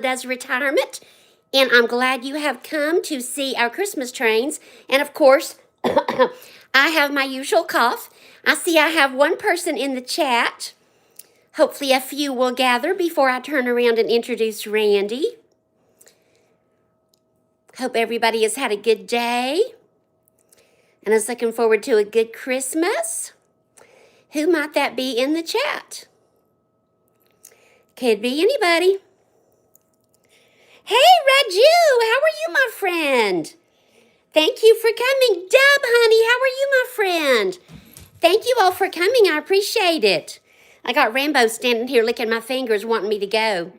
does retirement, and I'm glad you have come to see our Christmas trains. And of course, I have my usual cough. I see I have one person in the chat. Hopefully a few will gather before I turn around and introduce Randy. Hope everybody has had a good day and is looking forward to a good Christmas. Who might that be in the chat? Could be anybody. Hey, Raju, how are you, my friend? Thank you for coming. Deb, honey, how are you, my friend? Thank you all for coming. I appreciate it. I got Rambo standing here licking my fingers, wanting me to go.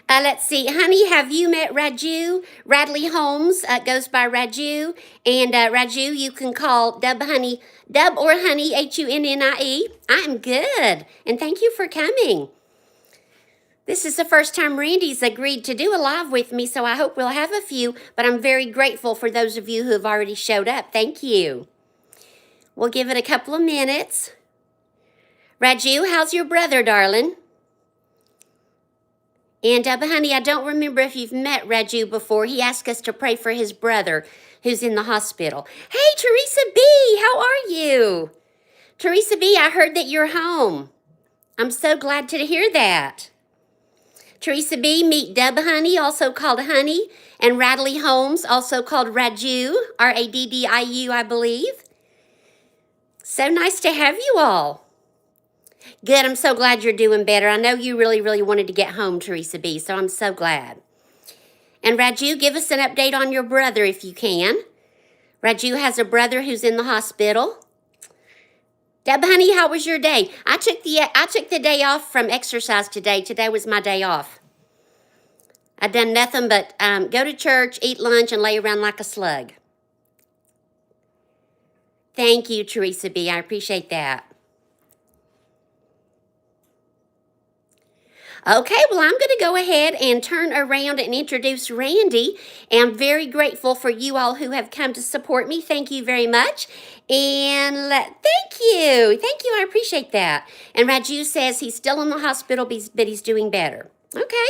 Let's see. Honey, have you met Raju? Radley Holmes goes by Raju. And Raju, you can call Dub Honey, Dub or Honey, Hunnie. I'm good. And thank you for coming. This is the first time Randy's agreed to do a live with me, so I hope we'll have a few, but I'm very grateful for those of you who have already showed up. Thank you. We'll give it a couple of minutes. Raju, how's your brother, darling? And honey, I don't remember if you've met Raju before. He asked us to pray for his brother who's in the hospital. Hey, Teresa B., how are you? Teresa B., I heard that you're home. I'm so glad to hear that. Teresa B., meet Dub Honey, also called Honey, and Radley Holmes, also called Raju, R-A-D-D-I-U, I believe. So nice to have you all. Good, I'm so glad you're doing better. I know you really, really wanted to get home, Teresa B., so I'm so glad. And Raju, give us an update on your brother if you can. Raju has a brother who's in the hospital. Deb, honey, how was your day? I took the day off from exercise today. Today was my day off. I done nothing but go to church, eat lunch, and lay around like a slug. Thank you, Teresa B. I appreciate that. Okay, well, I'm going to go ahead and turn around and introduce Randy. And I'm very grateful for you all who have come to support me. Thank you very much. And thank you. Thank you. I appreciate that. And Raju says he's still in the hospital, but he's doing better. Okay.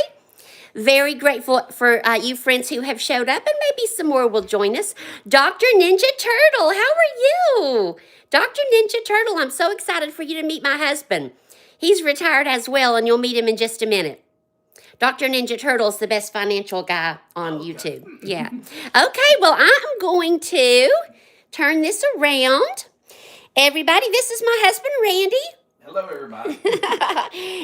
Very grateful for you friends who have showed up, and maybe some more will join us. Dr. Ninja Turtle, how are you? Dr. Ninja Turtle, I'm so excited for you to meet my husband. He's retired as well, and you'll meet him in just a minute. Dr. Ninja Turtle's the best financial guy on YouTube. Yeah. Okay, well, I'm going to turn this around. Everybody, this is my husband, Randy. Hello, everybody.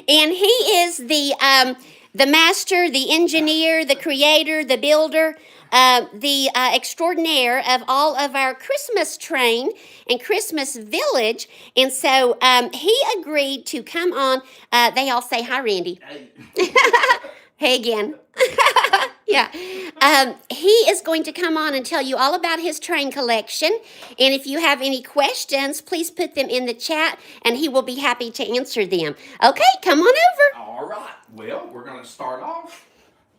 And he is the master, the engineer, the creator, the builder, the extraordinaire of all of our Christmas train and Christmas village. And so he agreed to come on. They all say, hi, Randy. Hey. Hey again. Yeah. He is going to come on and tell you all about his train collection. And if you have any questions, please put them in the chat and he will be happy to answer them. Okay, come on over. All right. Well, we're going to start off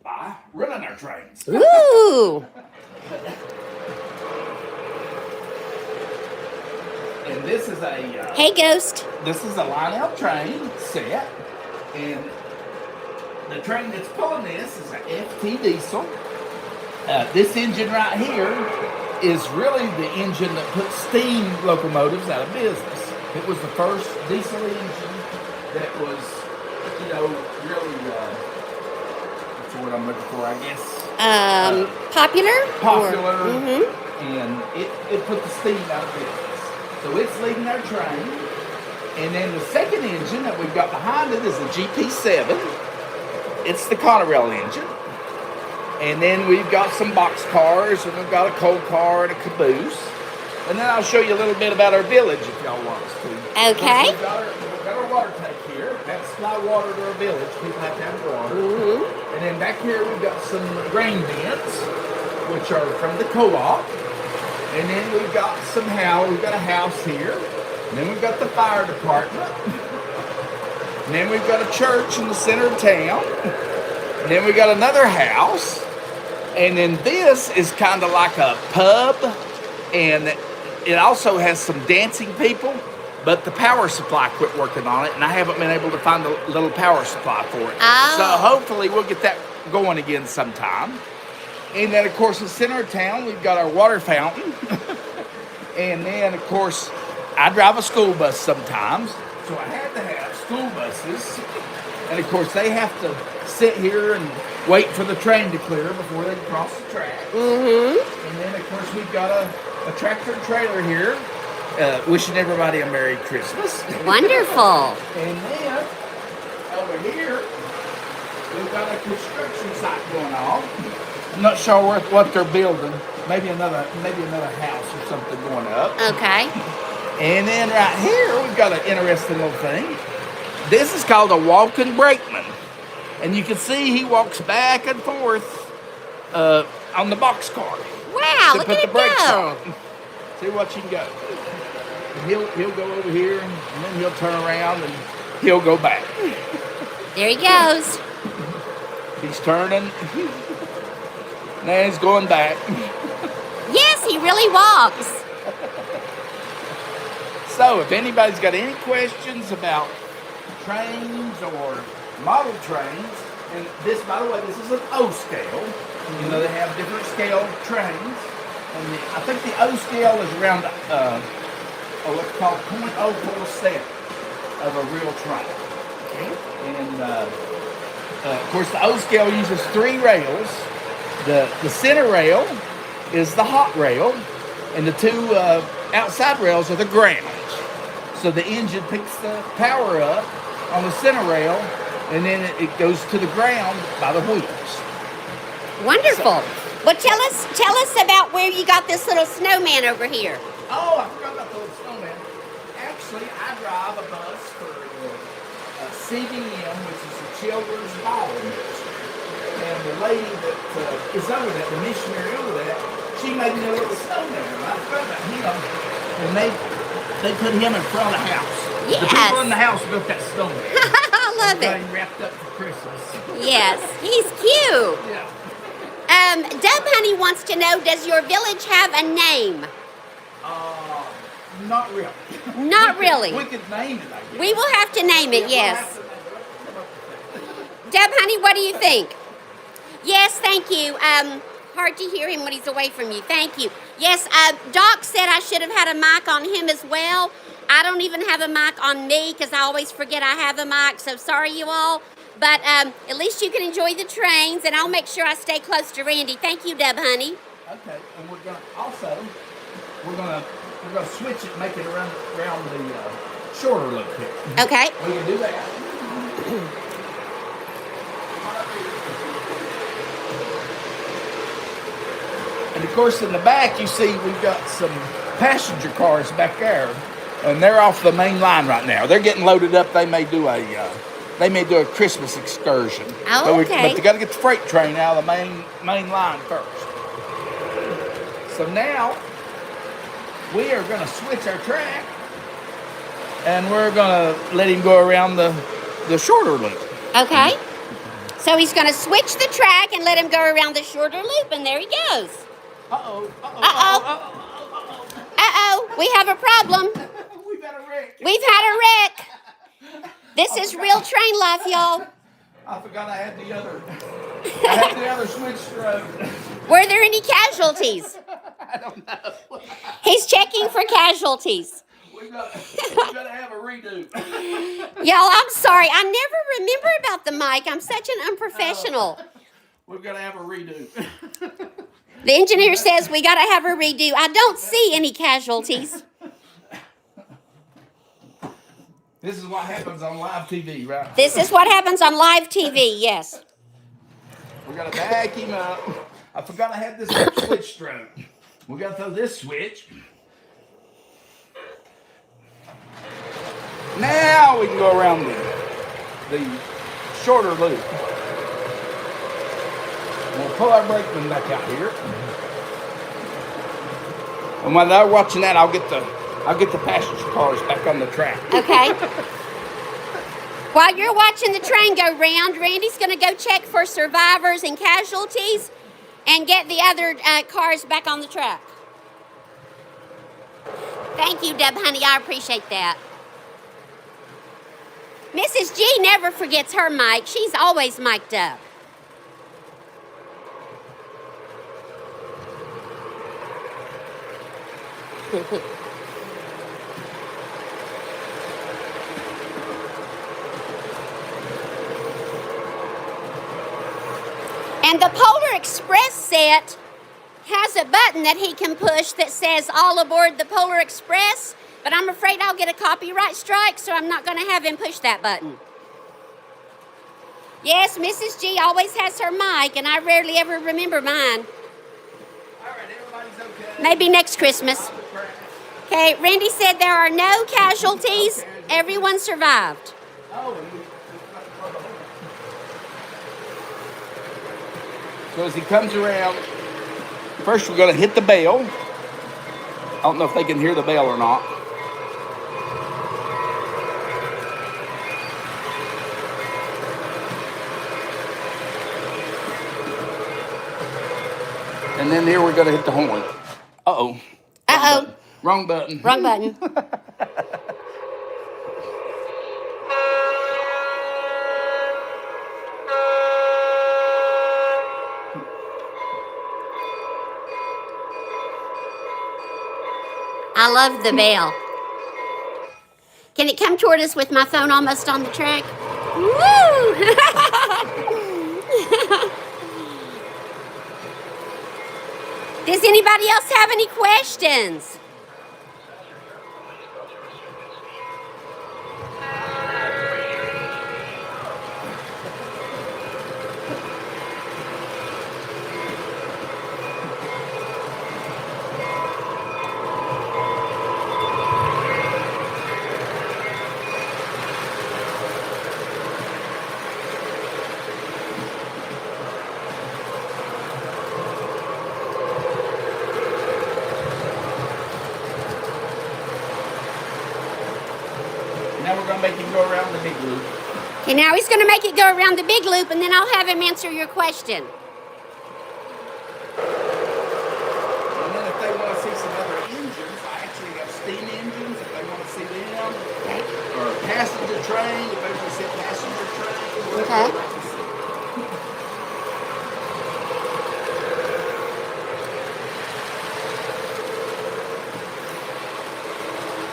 by running our trains. Ooh. And this is a... Hey, Ghost. This is a line-out train set. And the train that's pulling this is an FT diesel. This engine right here is really the engine that put steam locomotives out of business. It was the first diesel engine that was, you know, really, what's the word I'm looking for, I guess? Popular? Popular. Mm-hmm. And it put the steam out of business. So it's leading our train. And then the second engine that we've got behind it is the GP7. It's the Conrail engine. And then we've got some box cars, and we've got a coal car and a caboose. And then I'll show you a little bit about our village if y'all want us to. Okay. We've got our water tank here. That supply water to our village. People have to have water. Mm-hmm. And then back here we've got some grain bins, which are from the co-op. And then we've got we've got a house here. And then we've got the fire department. And then we've got a church in the center of town. And then we've got another house. And then this is kind of like a pub. And it also has some dancing people. But the power supply quit working on it. And I haven't been able to find a little power supply for it. Oh. So hopefully we'll get that going again sometime. And then, of course, in the center of town, we've got our water fountain. And then, of course, I drive a school bus sometimes. So I had to have school buses. And, of course, they have to sit here and wait for the train to clear before they cross the track. Mm-hmm. And then, of course, we've got a tractor trailer here. Wishing everybody a Merry Christmas. Wonderful. And then, over here, we've got a construction site going on. I'm not sure what they're building. Maybe another house or something going up. Okay. And then right here, we've got an interesting little thing. This is called a walking brakeman. And you can see he walks back and forth on the boxcar. Wow, to look put at the it brakes go. on. See what you can go. And he'll go over here, and then he'll turn around, and he'll go back. There he goes. He's turning. Now he's going back. Yes, he really walks. So if anybody's got any questions about trains or model trains, and this, by the way, this is an O scale. You know, they have different scale trains. And I think the O scale is around what's called 0.047 of a real train. And of course, the O scale uses 3 rails. The center rail is the hot rail, and the 2 outside rails are the ground. So the engine picks the power up on the center rail, and then it goes to the ground by the wheels. Wonderful. Well, tell us about where you got this little snowman over here. Oh, I forgot about the little snowman. Actually, I drive a bus for CVM, which is the Children's Bible Ministry. And the lady that is over that, the missionary over that, she made me a little snowman. And I forgot about him. And they put him in front of the house. Yes. The people in the house built that snowman. I love Got it. him wrapped up for Christmas. Yes, he's cute. Yeah. Dub Honey wants to know, does your village have a name? Not really. Not really. We could name it, I guess. We will have to name it, yes. Dub Honey, what do you think? Yes, thank you. Hard to hear him when he's away from you. Thank you. Yes, Doc said I should have had a mic on him as well. I don't even have a mic on me because I always forget I have a mic, so sorry you all. But at least you can enjoy the trains, and I'll make sure I stay close to Randy. Thank you, Dub Honey. Okay, and we're gonna switch it, make it around the shorter loop here. Okay. We can do that. And of course, in the back, you see we've got some passenger cars back there, and they're off the main line right now. They're getting loaded up. They may do a Christmas excursion. Oh, okay. But they got to get the freight train out of the main line first. So now we are going to switch our track, and we're going to let him go around the shorter loop. Okay. So he's going to switch the track and let him go around the shorter loop, and there he goes. Uh-oh. Uh-oh, we have a problem. We've had a wreck. We've had a wreck. This is real train life, y'all. I forgot I had the other switch stroke. Were there any casualties? I don't know. He's checking for casualties. We've got to have a redo. Y'all, I'm sorry. I never remember about the mic. I'm such an unprofessional. We've got to have a redo. The engineer says we got to have a redo. I don't see any casualties. This is what happens on live TV, right? This is what happens on live TV, yes. We got to back him up. I forgot I had this switch stroke. We got to throw this switch. Now we can go around the shorter loop. We'll pull our brakeman back out here. And while they're watching that, I'll get the passenger cars back on the track. Okay. While you're watching the train go round, Randy's going to go check for survivors and casualties and get the other cars back on the track. Thank you, Deb Honey. I appreciate that. Mrs. G never forgets her mic. She's always mic'd up. And the Polar Express set has a button that he can push that says all aboard the Polar Express, but I'm afraid I'll get a copyright strike, so I'm not going to have him push that button. Yes, Mrs. G always has her mic, and I rarely ever remember mine. All right, everybody's okay. Maybe next Christmas. Okay, Randy said there are no casualties. Everyone survived. Oh, so as he comes around, first we're going to hit the bell. I don't know if they can hear the bell or not. And then here we're going to hit the horn. Uh-oh. Uh-oh. Wrong button. Wrong button. I love the bell. Can it come toward us with my phone almost on the track? Woo! Does anybody else have any questions? Now we're going to make him go around the big loop. Okay, now he's going to make it go around the big loop, and then I'll have him answer your question. And then if they want to see some other engines, I actually have steam engines if they want to see them. Okay. Or a passenger train, if they want to see a passenger train. Okay.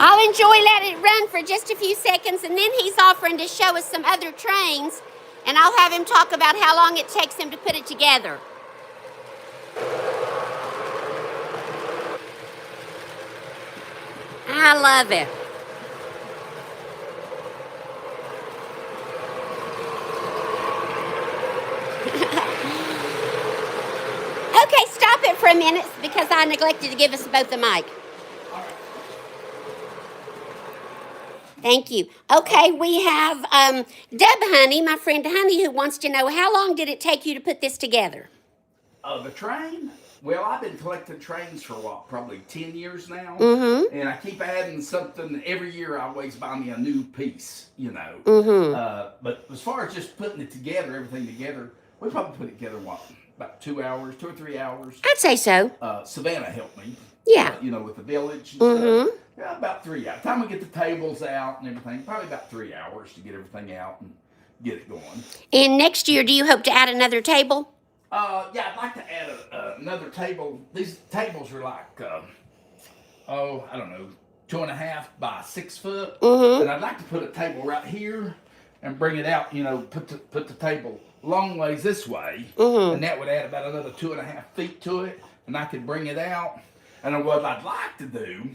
I'll enjoy letting it run for just a few seconds, and then he's offering to show us some other trains, and I'll have him talk about how long it takes him to put it together. I love it. Okay, stop it for a minute because I neglected to give us both the mic. Thank you. Okay, we have Deb Honey, my friend Honey, who wants to know how long did it take you to put this together? The train? Well, I've been collecting trains for what, probably 10 years now. Mm-hmm. And I keep adding something. Every year I always buy me a new piece, you know. Mm-hmm. But as far as just putting it together, everything together, we probably put it together, what, about 2 hours, 2 or 3 hours. I'd say so. Savannah helped me. Yeah. You know, with the village and Mm-hmm. stuff. Yeah, about 3 hours. Time we get the tables out and everything, probably about 3 hours to get everything out and get it going. And next year, do you hope to add another table? Yeah, I'd like to add another table. These tables are like, I don't know, 2.5 by 6 foot. Mm-hmm. And I'd like to put a table right here and bring it out, you know, put the table long ways this way. Mm-hmm. And that would add about another 2.5 feet to it. And I could bring it out. And what I'd like to do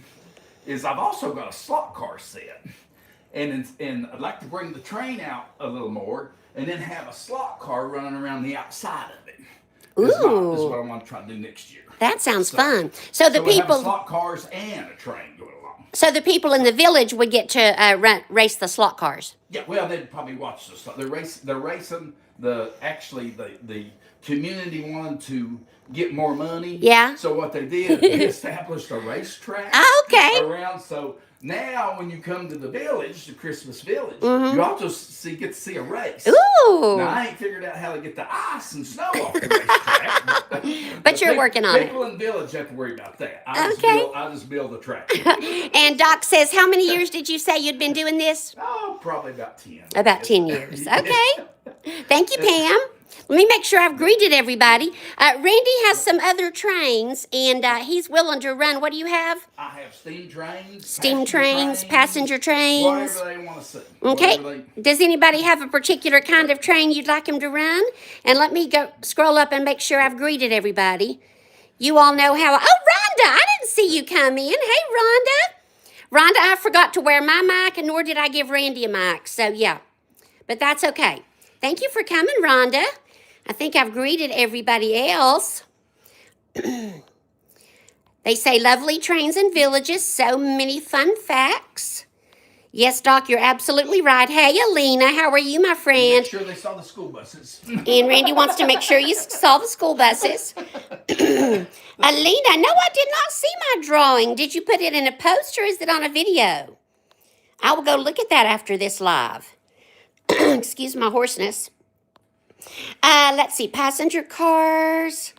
is I've also got a slot car set. And I'd like to bring the train out a little more and then have a slot car running around the outside of it. This is what I want to try to do next year. That sounds fun. So the we have people, slot cars and a train going along. so the people in the village would get to race the slot cars. Yeah, well, they'd probably watch the slot. They're racing the community wanted to get more money. Yeah. So what they did, they established a racetrack Okay. around. So now when you come to the village, the Christmas village, Mm-hmm. you also get to see a race. Ooh. Now, I ain't figured out how to get the ice and snow off the racetrack. But you're working on it. People in the village have to worry about that. I Okay. just build the track. And Doc says, how many years did you say you'd been doing this? Oh, probably about 10. About 10 years. Okay. Thank you, Pam. Let me make sure I've greeted everybody. Randy has some other trains, and he's willing to run. What do you have? I have steam trains, Steam passenger trains, passenger trains. whatever they want to see. Okay. Whatever Does anybody have a particular kind of train you'd like him to run? And let me go scroll up and make sure I've greeted everybody. You all know how. Oh, Rhonda, I didn't see you come in. Hey, Rhonda. Rhonda, I forgot to wear my mic, and nor did I give Randy a mic. So, yeah. But that's okay. Thank you for coming, Rhonda. I think I've greeted everybody else. They say lovely trains and villages, so many fun facts. Yes, Doc, you're absolutely right. Hey, Alina, how are you, my friend? Make sure they saw the school buses. And Randy wants to make sure you saw the school buses. Alina, no, I did not see my drawing. Did you put it in a post or is it on a video? I will go look at that after this live. Excuse my hoarseness. Let's see, passenger cars.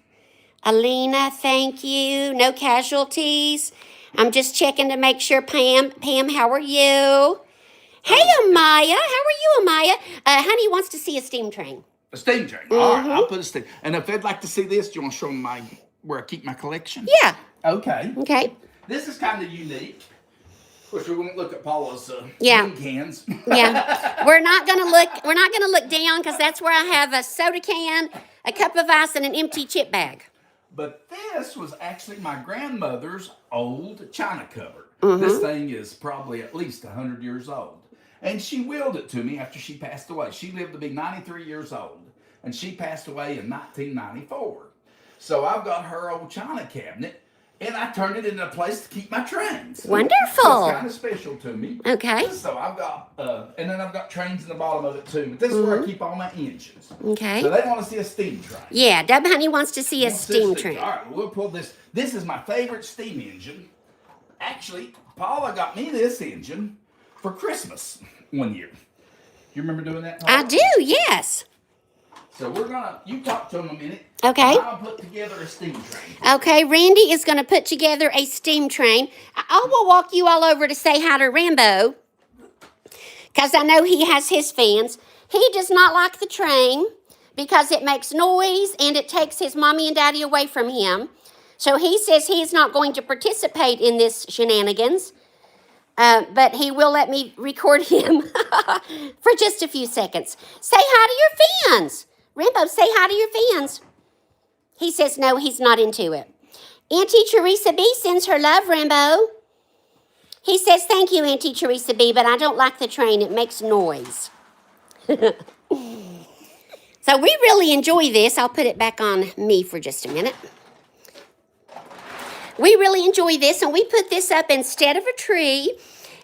Alina, thank you. No casualties. I'm just checking to make sure. Pam, how are you? Hey, Amaya. How are you, Amaya? Honey wants to see a steam train. A steam train. All right, I'll put a steam. And if they'd like to see this, do you want to show them where I keep my collection? Yeah. Okay. Okay. This is kind of unique. Of course, we won't look at Paula's Yeah. bean cans. Yeah. We're not gonna look down because that's where I have a soda can, a cup of ice, and an empty chip bag. But this was actually my grandmother's old china cupboard. This thing is probably at least 100 years old. And she willed it to me after she passed away. She lived to be 93 years old, and she passed away in 1994. So I've got her old china cabinet, and I turned it into a place to keep my trains. Wonderful. So it's kind of special to me. Okay. So I've got, and then I've got trains in the bottom of it too. But this is where I keep all my engines. Okay. So they want to see a steam train. Yeah, Dub Honey wants to see a steam train. All right, we'll pull this. This is my favorite steam engine. Actually, Paula got me this engine for Christmas one year. You remember doing that, Paula? I do, yes. So you talk to him a minute. Okay. I'll put together a steam train. Okay, Randy is going to put together a steam train. I will walk you all over to say hi to Rambo, because I know he has his fans. He does not like the train because it makes noise and it takes his mommy and daddy away from him. So he says he's not going to participate in this shenanigans, but he will let me record him for just a few seconds. Say hi to your fans. Rambo, say hi to your fans. He says no, he's not into it. Auntie Teresa B sends her love, Rambo. He says, thank you, Auntie Teresa B, but I don't like the train. It makes noise. So we really enjoy this. I'll put it back on me for just a minute. We really enjoy this, and we put this up instead of a tree.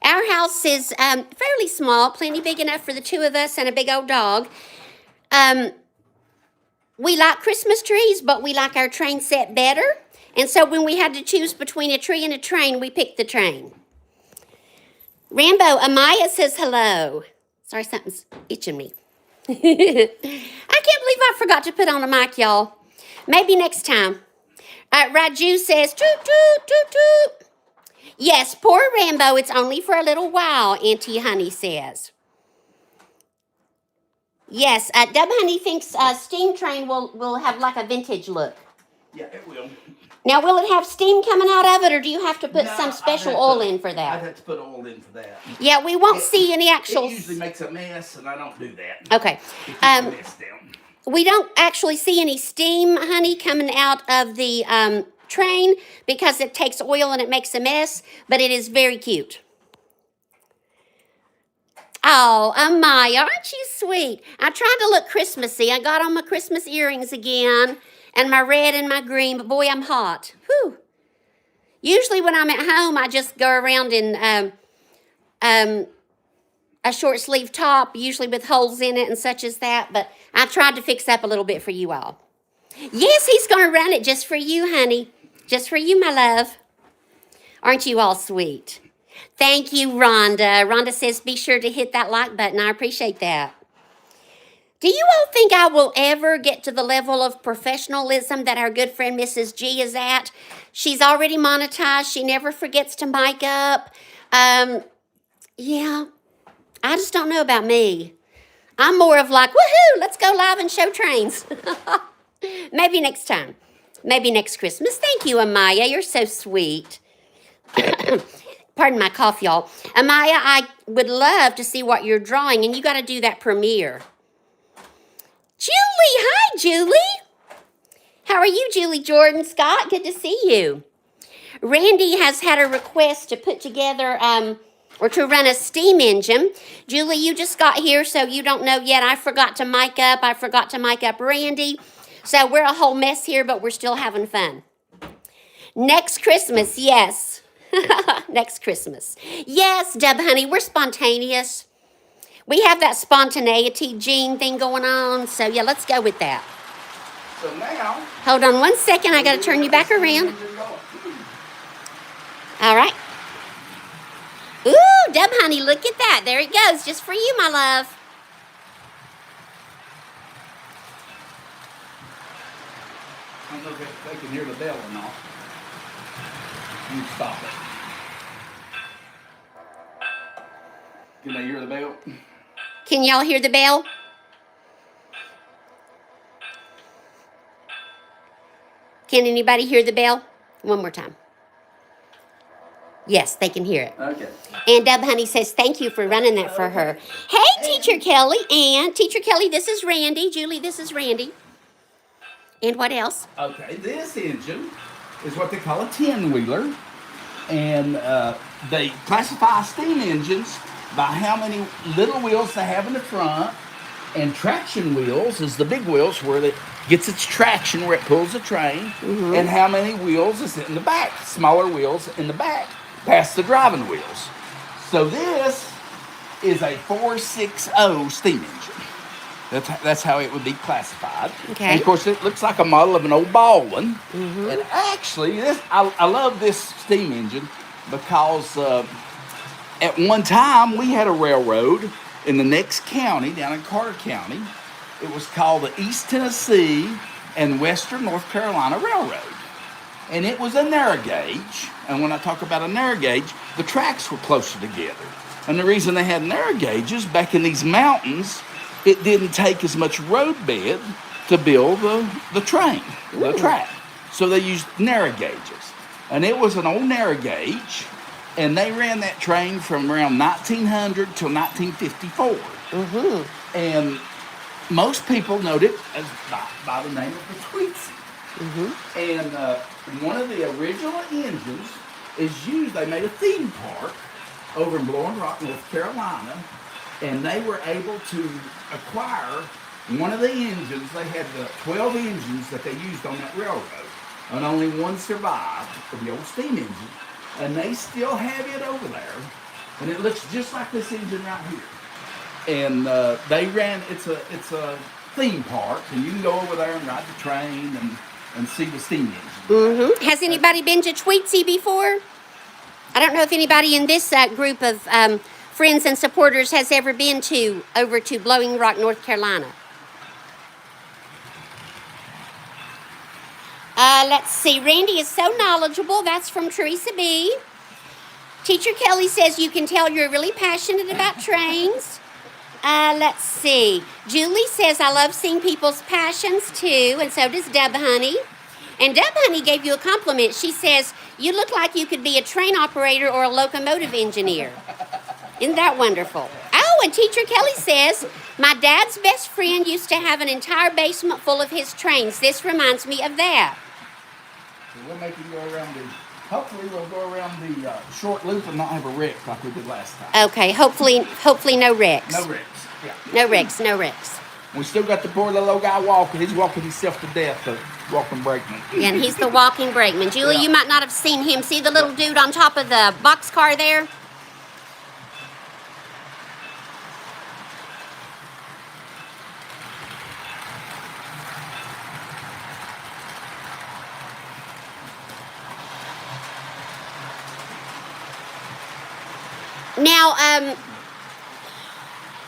Our house is fairly small, plenty big enough for the two of us and a big old dog. We like Christmas trees, but we like our train set better. And so when we had to choose between a tree and a train, we picked the train. Rambo, Amaya says hello. Sorry, something's itching me. I can't believe I forgot to put on a mic, y'all. Maybe next time. Raju says, toot, toot, toot, toot. Yes, poor Rambo, it's only for a little while, Auntie Honey says. Yes, Dub Honey thinks steam train will have like a vintage look. Yeah, it will. Now, will it have steam coming out of it, or do you have to put some special oil in for that? I'd have to put oil in for that. Yeah, we won't see any actual... It usually makes a mess, and I don't do that. Okay. It keeps the mess down. We don't actually see any steam, honey, coming out of the train because it takes oil and it makes a mess, but it is very cute. Oh, Amaya, aren't you sweet? I tried to look Christmassy. I got on my Christmas earrings again and my red and my green, but boy, I'm hot. Whew. Usually when I'm at home, I just go around in a short sleeve top, usually with holes in it and such as that, but I tried to fix up a little bit for you all. Yes, he's going to run it just for you, honey. Just for you, my love. Aren't you all sweet? Thank you, Rhonda. Rhonda says, be sure to hit that like button. I appreciate that. Do you all think I will ever get to the level of professionalism that our good friend Mrs. G is at? She's already monetized. She never forgets to mic up. Yeah, I just don't know about me. I'm more of like, woohoo, let's go live and show trains. Maybe next time. Maybe next Christmas. Thank you, Amaya. You're so sweet. Pardon my cough, y'all. Amaya, I would love to see what you're drawing, and you got to do that premiere. Julie, hi, Julie. How are you, Julie Jordan Scott? Good to see you. Randy has had a request to put together or to run a steam engine. Julie, you just got here, so you don't know yet. I forgot to mic up Randy. So we're a whole mess here, but we're still having fun. Next Christmas, yes. Next Christmas. Yes, Deb, honey, we're spontaneous. We have that spontaneity gene thing going on. So, yeah, let's go with that. So now... Hold on one second. I got to turn you back around. All right. Ooh, Deb, honey, look at that. There it goes. Just for you, my love. I don't know if they can hear the bell or not. You stop it. Can they hear the bell? Can y'all hear the bell? Can anybody hear the bell? One more time. Yes, they can hear it. Okay. And Deb Honey says, thank you for running that for her. Hey, Teacher Kelly. And Teacher Kelly, this is Randy. Julie, this is Randy. And what else? Okay, this engine is what they call a 10-wheeler. And they classify steam engines by how many little wheels they have in the front. And traction wheels is the big wheels where it gets its traction, where it pulls the train. Mm-hmm. And how many wheels is in the back, smaller wheels in the back, past the driving wheels. So this is a 460 steam engine. That's how it would be classified. Okay. And of course, it looks like a model of an old Baldwin. Mm-hmm. And actually, I love this steam engine because at one time we had a railroad in the next county, down in Carter County. It was called the East Tennessee and Western North Carolina Railroad. And it was a narrow gauge. And when I talk about a narrow gauge, the tracks were closer together. And the reason they had narrow gauges, back in these mountains, it didn't take as much road bed to build the train, the track. So they used narrow gauges. And it was an old narrow gauge. And they ran that train from around 1900 till 1954. Mm-hmm. And most people know it as by the name of the Tweetsie. Mm-hmm. And one of the original engines is used. They made a theme park over in Blowing Rock, North Carolina, and they were able to acquire one of the engines. They had the 12 engines that they used on that railroad, and only one survived, the old steam engine, and they still have it over there, and it looks just like this engine right here. And they ran. It's a theme park, and you can go over there and ride the train and see the steam engine. Mm-hmm. Has anybody been to Tweetsie before? I don't know if anybody in this group of friends and supporters has ever been over to Blowing Rock, North Carolina. Let's see. Randy is so knowledgeable. That's from Teresa B. Teacher Kelly says you can tell you're really passionate about trains. Let's see. Julie says, I love seeing people's passions too, and so does Deb Honey. And Deb Honey gave you a compliment. She says, you look like you could be a train operator or a locomotive engineer. Isn't that wonderful? Oh, and Teacher Kelly says, my dad's best friend used to have an entire basement full of his trains. This reminds me of that. So we'll make you go around hopefully we'll go around the short loop and not have a wreck like we did last time. Okay, hopefully no wrecks. No wrecks, yeah. No wrecks. We still got the poor little old guy walking. He's walking himself to death, the walking brakeman. Yeah, and he's the walking brakeman. Julie, You might not have seen him. See the little dude on top of the boxcar there? Now,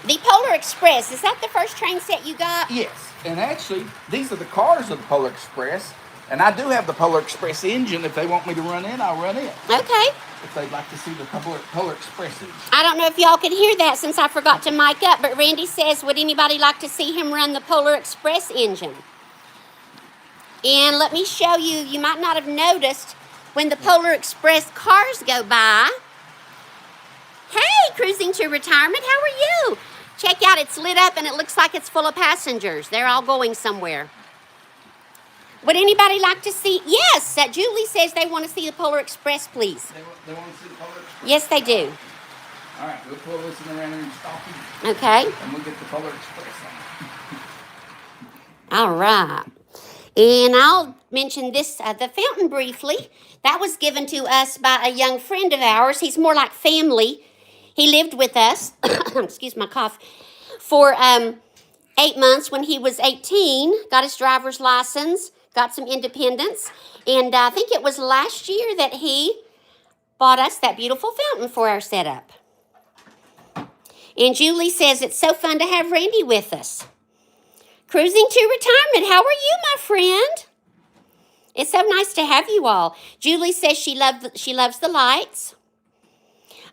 the Polar Express, is that the first train set you got? Yes, and actually, these are the cars of the Polar Express, and I do have the Polar Express engine. If they want me to run in, I'll run in. Okay. if they'd like to see the Polar Express engine. I don't know if y'all could hear that since I forgot to mic up, but Randy says, would anybody like to see him run the Polar Express engine? And let me show you, you might not have noticed when the Polar Express cars go by. Hey, Cruising to Retirement, how are you? Check out, it's lit up and it looks like it's full of passengers. They're all going somewhere. Would anybody like to see? Yes, Julie says they want to see the Polar Express, please. They want to see the Polar Express? Yes, they do. All right, we'll pull this in around here and stop you. Okay. And we'll get the Polar Express on. All right. And I'll mention this, the fountain briefly. That was given to us by a young friend of ours. He's more like family. He lived with us, excuse my cough, for 8 months when he was 18, got his driver's license, got some independence, and I think it was last year that he bought us that beautiful fountain for our setup. And Julie says it's so fun to have Randy with us. Cruising to Retirement, how are you, my friend? It's so nice to have you all. Julie says she loves the lights.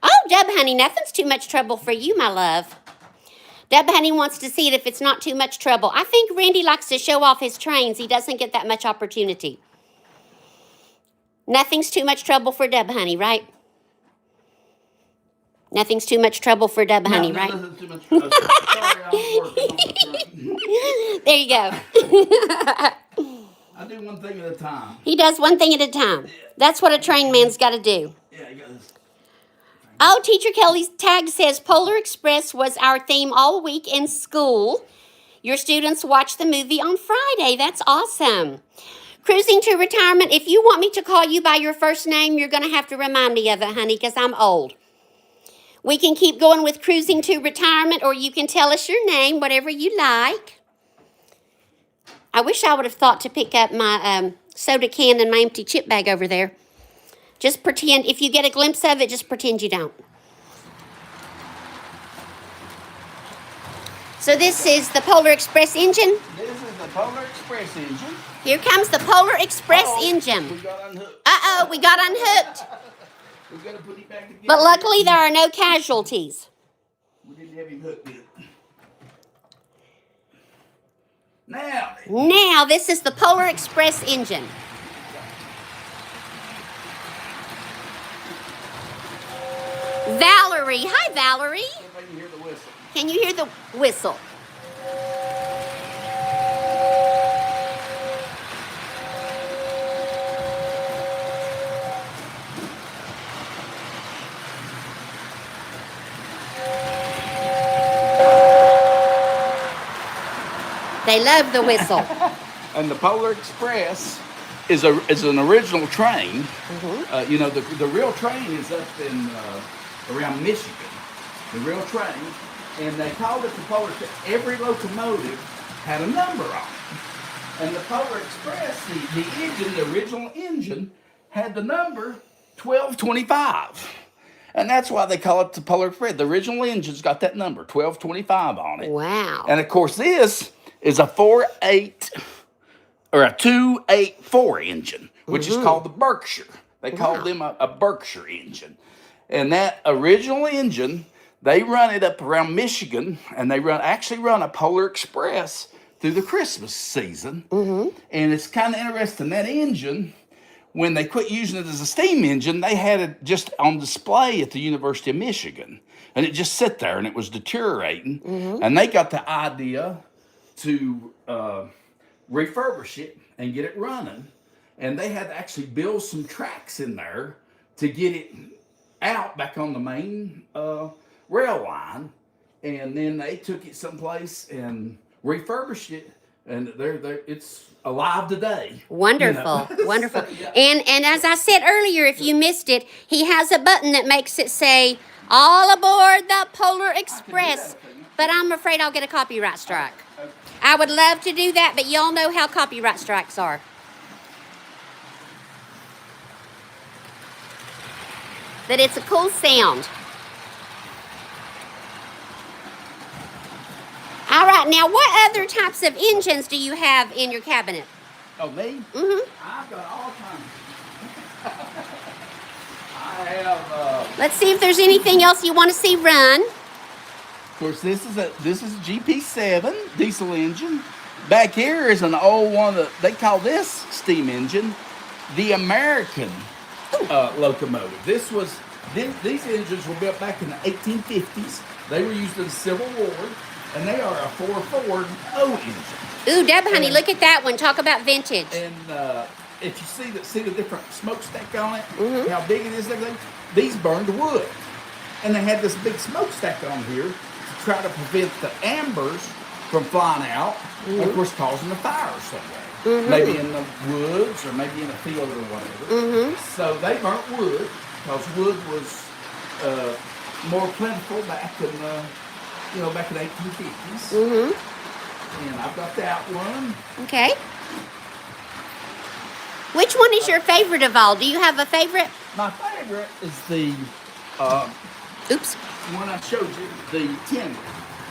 Oh, Dub Honey, nothing's too much trouble for you, my love. Dub Honey wants to see it if it's not too much trouble. I think Randy likes to show off his trains. He doesn't get that much opportunity. Nothing's too much trouble for Dub Honey, right? Nothing's too much trouble for Dub Honey, right? Nothing's too much trouble. Sorry, I was working on the truck. There you go. I do one thing at a time. He does one thing at a time. That's what a train man's got to do. Yeah, you got this. Oh, Teacher Kelly's tag says Polar Express was our theme all week in school. Your students watched the movie on Friday. That's awesome. Cruising to Retirement, if you want me to call you by your first name, you're going to have to remind me of it, honey, because I'm old. We can keep going with Cruising to Retirement, or you can tell us your name, whatever you like. I wish I would have thought to pick up my soda can and my empty chip bag over there. Just pretend, if you get a glimpse of it, just pretend you don't. So this is the Polar Express engine. This is the Polar Express engine. Here comes the Polar Express engine. We got unhooked. Uh-oh, we got unhooked. We got to put it back together. But luckily there are no casualties. We didn't have him hooked yet. Now, this is the Polar Express engine. Valerie. Hi, Valerie. Everybody can hear the whistle. Can you hear the whistle? They love the whistle. And the Polar Express is an original train. Mm-hmm. You know, the real train is up in around Michigan. The real train, and they called it the Polar Express. Every locomotive had a number on it. And the Polar Express, the engine, the original engine, had the number 1225. And that's why they call it the Polar Express. The original engine's got that number, 1225 on it. Wow. And of course, this is a 284 engine, which is called the Berkshire. They call them a Berkshire engine. And that original engine, they run it up around Michigan, and they actually run a Polar Express through the Christmas season. Mm-hmm. And it's kind of interesting, that engine, when they quit using it as a steam engine, they had it just on display at the University of Michigan. And it just sat there, and it was deteriorating. Mm-hmm. And they got the idea to refurbish it and get it running. And they had to actually build some tracks in there to get it out back on the main rail line. And then they took it someplace and refurbished it. And it's alive today. Wonderful, you know? wonderful. So, yeah. And as I said earlier, if you missed it, he has a button that makes it say, "All aboard the Polar Express." But I'm afraid I'll get a copyright strike. Okay. I would love to do that, but y'all know how copyright strikes are. But it's a cool sound. All right, now what other types of engines do you have in your cabinet? Oh, me? Mm-hmm. I've got all kinds. I have. Let's see if there's anything else you want to see run. Of course, this is a GP7 diesel engine. Back here is an old one that they call this steam engine, the American locomotive. These engines were built back in the 1850s. They were used in the Civil War, and they are a 4 Ford O engine. Ooh, Deb, honey, And- look at that one. Talk about vintage. And if you see the different smokestack on it, how big it is, and everything, these burned wood, and they had this big smokestack on here to try to prevent the ambers from flying out, and of course causing a fire somewhere, maybe in the woods or maybe in a field or whatever. So they burnt wood because wood was more plentiful back in the back in the 1850s. And I've got that one. Okay. Which one is your favorite of all? Do you have a favorite? My favorite is the Oops. one I showed you, the 10.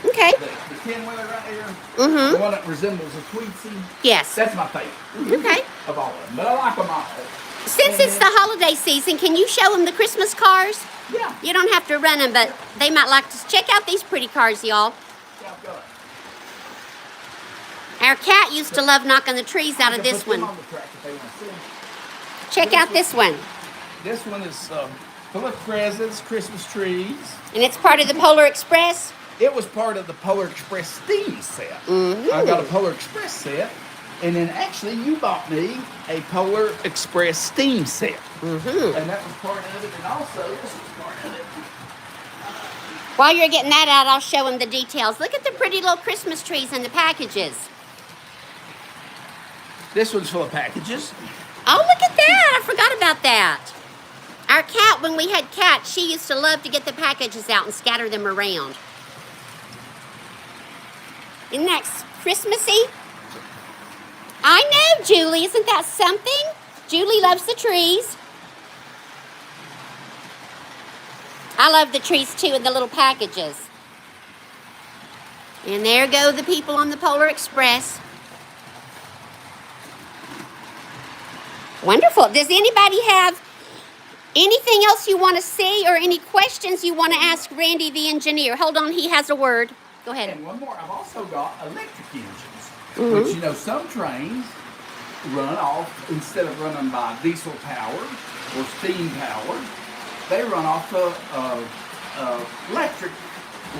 Okay. The 10-wheeler right here. The one that resembles a Tweetsie. Yes. That's my favorite Okay. of all of them. But I like them all. Since it's the holiday season, can you show them the Christmas cars? Yeah. You don't have to run them, but they might like to check out these pretty cars, y'all. Yeah, I've got it. Our cat used to love knocking the trees out of I can this put them one. on the track if they want to see them. Check out this one. This one is full of presents, Christmas trees. And it's part of the Polar Express. It was part of the Polar Express steam set. I got a Polar Express set, and then actually you bought me a Polar Express steam set. And that was part of it, and also this was part of it. While you're getting that out, I'll show them the details. Look at the pretty little Christmas trees and the packages. This one's full of packages. Oh, look at that. I forgot about that. Our cat, when we had cats, she used to love to get the packages out and scatter them around. Isn't that Christmassy? I know, Julie. Isn't that something? Julie loves the trees. I love the trees, too, and the little packages. And there go the people on the Polar Express. Wonderful. Does anybody have anything else you want to see or any questions you want to ask Randy, the engineer? Hold on, he has a word. Go ahead. And one more, I've also got electric engines, which some trains run off, instead of running by diesel power or steam power, they run off the electric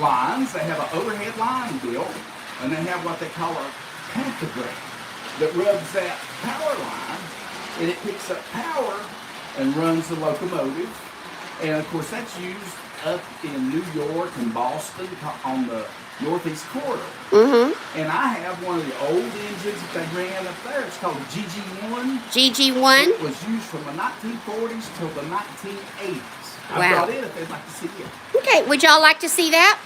lines. They have an overhead line built, and they have what they call a pantograph that rubs that power line, and it picks up power and runs the locomotive. And of course, that's used up in New York and Boston on the Northeast Corridor. And I have one of the old engines that they ran up there. It's called GG1. GG1. It was used from the 1940s till the 1980s. I Wow. brought it if they'd like to see it. Okay, would y'all like to see that?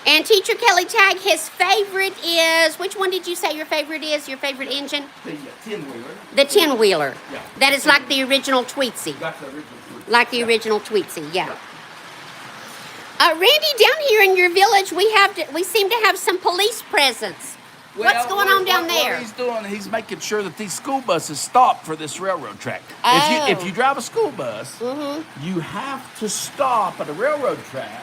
And Teacher Kelly Tag, his favorite is, which one did you say your favorite is, your favorite engine? The 10-wheeler. The 10-wheeler. Yeah. That is like the original Tweetsie. That's the original one. Like the original Tweetsie, yeah. Randy, down here in your village, we seem to have some police presence. What's going on down there? What he's doing, he's making sure that these school buses stop for this railroad track. Oh. If you drive a school bus, you have to stop at a railroad track,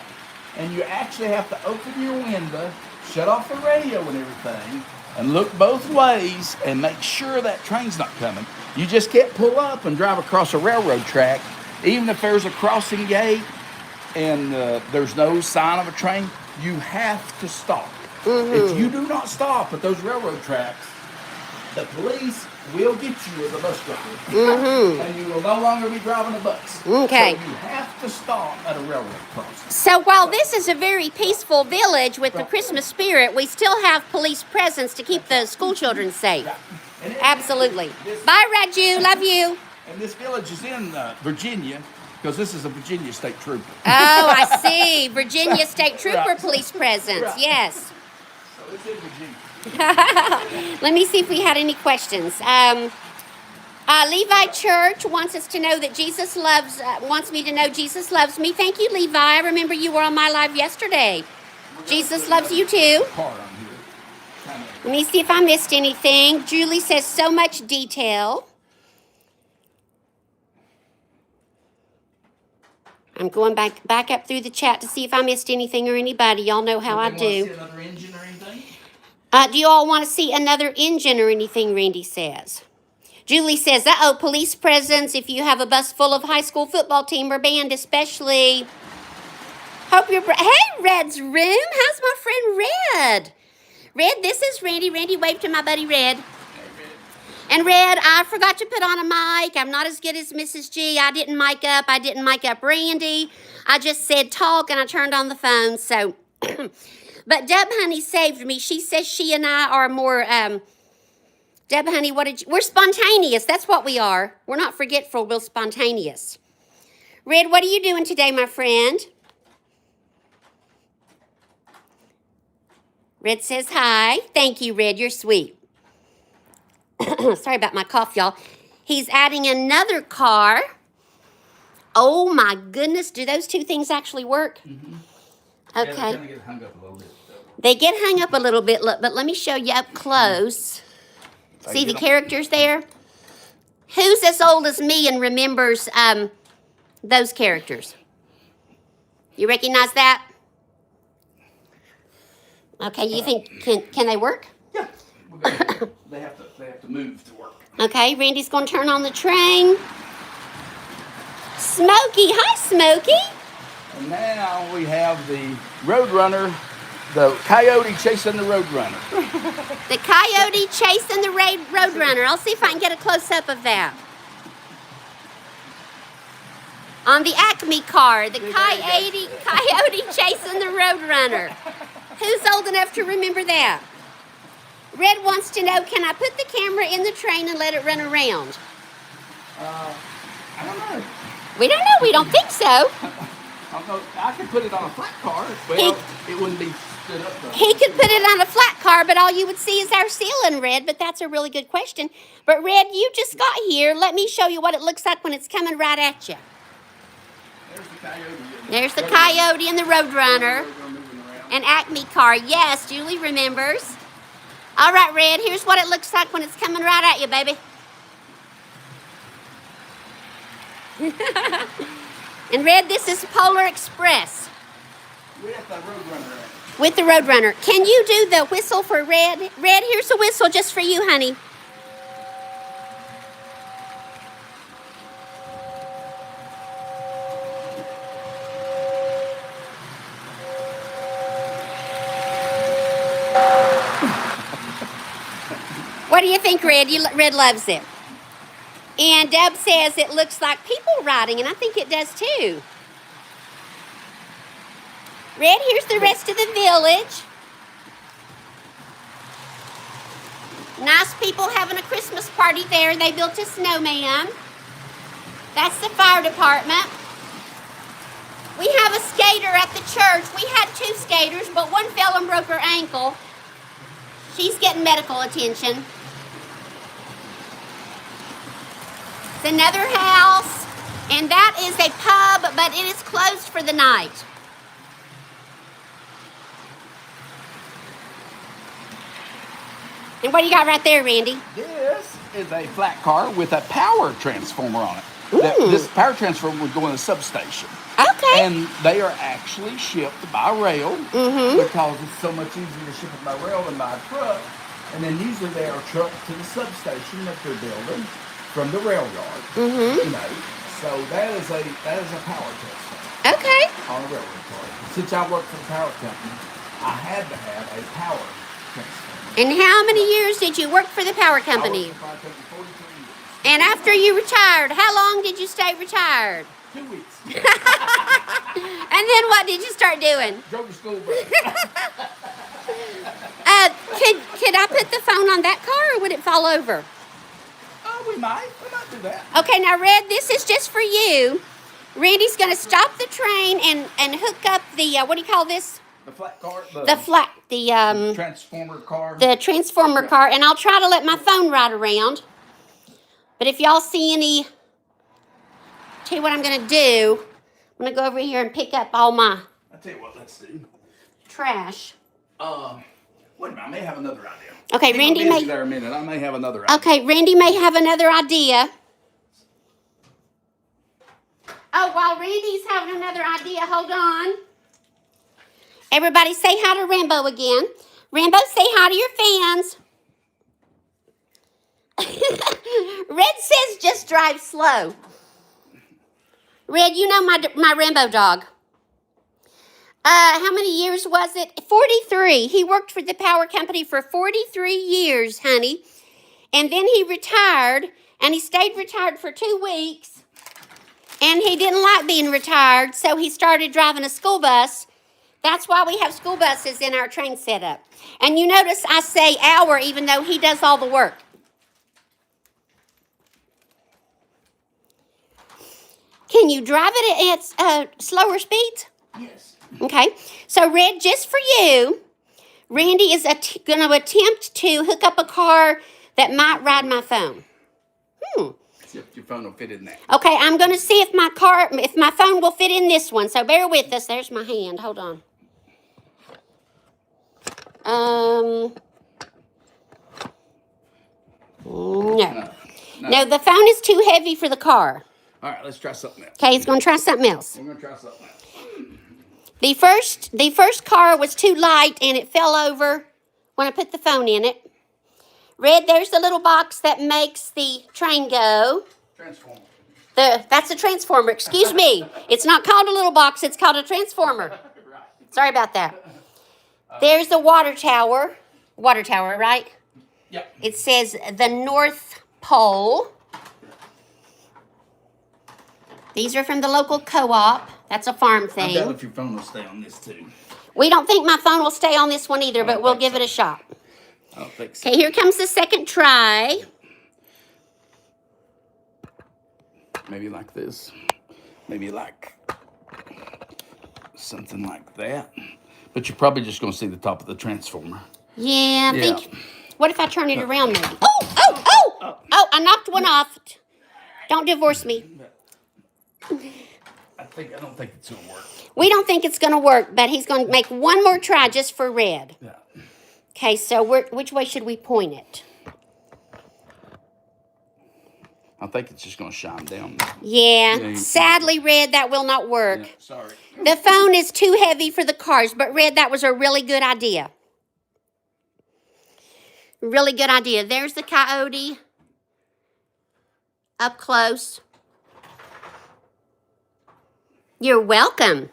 and you actually have to open your window, shut off the radio and everything, and look both ways and make sure that train's not coming. You just can't pull up and drive across a railroad track, even if there's a crossing gate and there's no sign of a train. You have to stop. If you do not stop at those railroad tracks, the police will get you as a bus driver, and you will no longer be driving a bus. Okay. So you have to stop at a railroad crossing. So while this is a very peaceful village with the Christmas spirit, we still have police presence to keep the school children safe. And Absolutely. Bye, Raju. Love you. And this village is in Virginia, because this is a Virginia state trooper. Oh, I see. Virginia State Trooper Right. police presence. Right. Yes. So it's in Virginia. Let me see if we had any questions. Levi Church wants us to know that Jesus wants me to know Jesus loves me. Thank you, Levi. I remember you were on my live yesterday. Jesus loves you too. Part on here. Kind of. Let me see if I missed anything. Julie says so much detail. I'm going back up through the chat to see if I missed anything or anybody. Y'all know how I do. See another engine or anything? Do you all want to see another engine or anything, Randy says? Julie says, uh-oh, police presence if you have a bus full of high school football team or band especially. Hope you're... Hey, Red's room. How's my friend Red? Red, this is Randy. Randy, wave to my buddy Red. Hey, Red. And Red, I forgot to put on a mic. I'm not as good as Mrs. G. I didn't mic up. I didn't mic up Randy. I just said talk and I turned on the phone. So, but Deb Honey saved me. She says she and I are more... Deb Honey, we're spontaneous. That's what we are. We're not forgetful. We're spontaneous. Red, what are you doing today, my friend? Red says hi. Thank you, Red. You're sweet. Sorry about my cough, y'all. He's adding another car. Oh, my goodness. Do those two things actually work? Mm-hmm. Okay. Yeah, they kind of get hung up a little bit. They get hung up a little bit, but let me show you up close. See the characters there? Who's as old as me and remembers those characters? You recognize that? Okay, you think can they work? Yeah. They have to move to work. Okay, Randy's going to turn on the train. Smokey, hi Smokey. And now we have the Roadrunner, the Coyote chasing the Roadrunner. The Coyote chasing the Roadrunner. I'll see if I can get a close-up of that. On the Acme car, the Coyote chasing the Roadrunner. Who's old enough to remember that? Red wants to know, can I put the camera in the train and let it run around? I don't know. We don't know. We don't think so. I could put it on a flat car. Well, it wouldn't be stood up though. He could put it on a flat car, but all you would see is our ceiling, Red. But that's a really good question. But Red, you just got here. Let me show you what it looks like when it's coming right at you. There's the Coyote. There's the Coyote and the Roadrunner. An Acme car. Yes, Julie remembers. All right, Red, here's what it looks like when it's coming right at you, baby. And Red, this is Polar Express. With the Roadrunner. With the Roadrunner. Can you do the whistle for Red? Red, here's a whistle just for you, honey. What do you think, Red? Red loves it. And Deb says it looks like people riding, and I think it does too. Red, here's the rest of the village. Nice people having a Christmas party there. They built a snowman. That's the fire department. We have a skater at the church. We had 2 skaters, but one fell and broke her ankle. She's getting medical attention. It's another house, and that is a pub, but it is closed for the night. And what do you got right there, Randy? This is a flat car with a power transformer on it. This power transformer would go in a substation. Okay. And they are actually shipped by rail because it's so much easier to ship it by rail than by truck. And then usually they are trucked to the substation that they're building from the rail yard. You know, so that is a power transformer. Okay. On a railroad car. Since I work for the power company, I had to have a power transformer. And how many years did you work for the power company? I worked for the power company 43 years. And after you retired, how long did you stay retired? 2 weeks. And then what did you start doing? Drove to school bus. Could I put the phone on that car or would it fall over? Oh, we might do that. Okay, now Red, this is just for you. Randy's going to stop the train and hook up the, what do you call this? The flat car? The transformer car? The transformer car, and I'll try to let my phone ride around. But if y'all see any, tell you what I'm going to do. I'm going to go over here and pick up all my I'll tell you what, let's do. trash. Wait a minute, I may have another idea. Okay, Randy may... there a minute. I may have another idea. Okay, Randy may have another idea. Oh, while Randy's having another idea, hold on. Everybody say hi to Rambo again. Rambo, say hi to your fans. Red says just drive slow. Red, you know my Rambo dog. How many years was it? 43. He worked for the power company for 43 years, honey. And then he retired, and he stayed retired for 2 weeks. And he didn't like being retired, so he started driving a school bus. That's why we have school buses in our train setup. And you notice I say our even though he does all the work. Can you drive it at slower speeds? Yes. Okay. So, Red, just for you, Randy is going to attempt to hook up a car that might ride my phone. See if your phone will fit in there. Okay, I'm going to see if my phone will fit in this one. So bear with us. There's my hand. Hold on. No. No, the phone is too heavy for the car. All right, let's try something else. Okay, he's going to try something else. We're going to try something else. The first car was too light and it fell over when I put the phone in it. Red, there's the little box that makes the train go. Transformer. That's a transformer. Excuse me. It's not called a little box. It's called a transformer. Right. Sorry about that. There's the water tower. Water tower, right? Yep. It says the North Pole. These are from the local co-op. That's a farm I doubt thing. if your phone will stay on this too. We don't think my phone will stay on this one either, but we'll give it a shot. I don't think so. Okay, here comes the second try. Maybe like this. Maybe like something like that. But you're probably just going to see the top of the transformer. Yeah, I Yeah. think. What if I turn it around maybe? Oh, I knocked one off. Don't divorce me. I don't think it's going to work. We don't think it's going to work, but he's going to make one more try just for Red. Yeah. Okay, so which way should we point it? I think it's just going to shine down. Yeah, sadly, Red, that will not work. Yeah, sorry. The phone is too heavy for the cars, but Red, that was a really good idea. Really good idea. There's the coyote up close. You're welcome.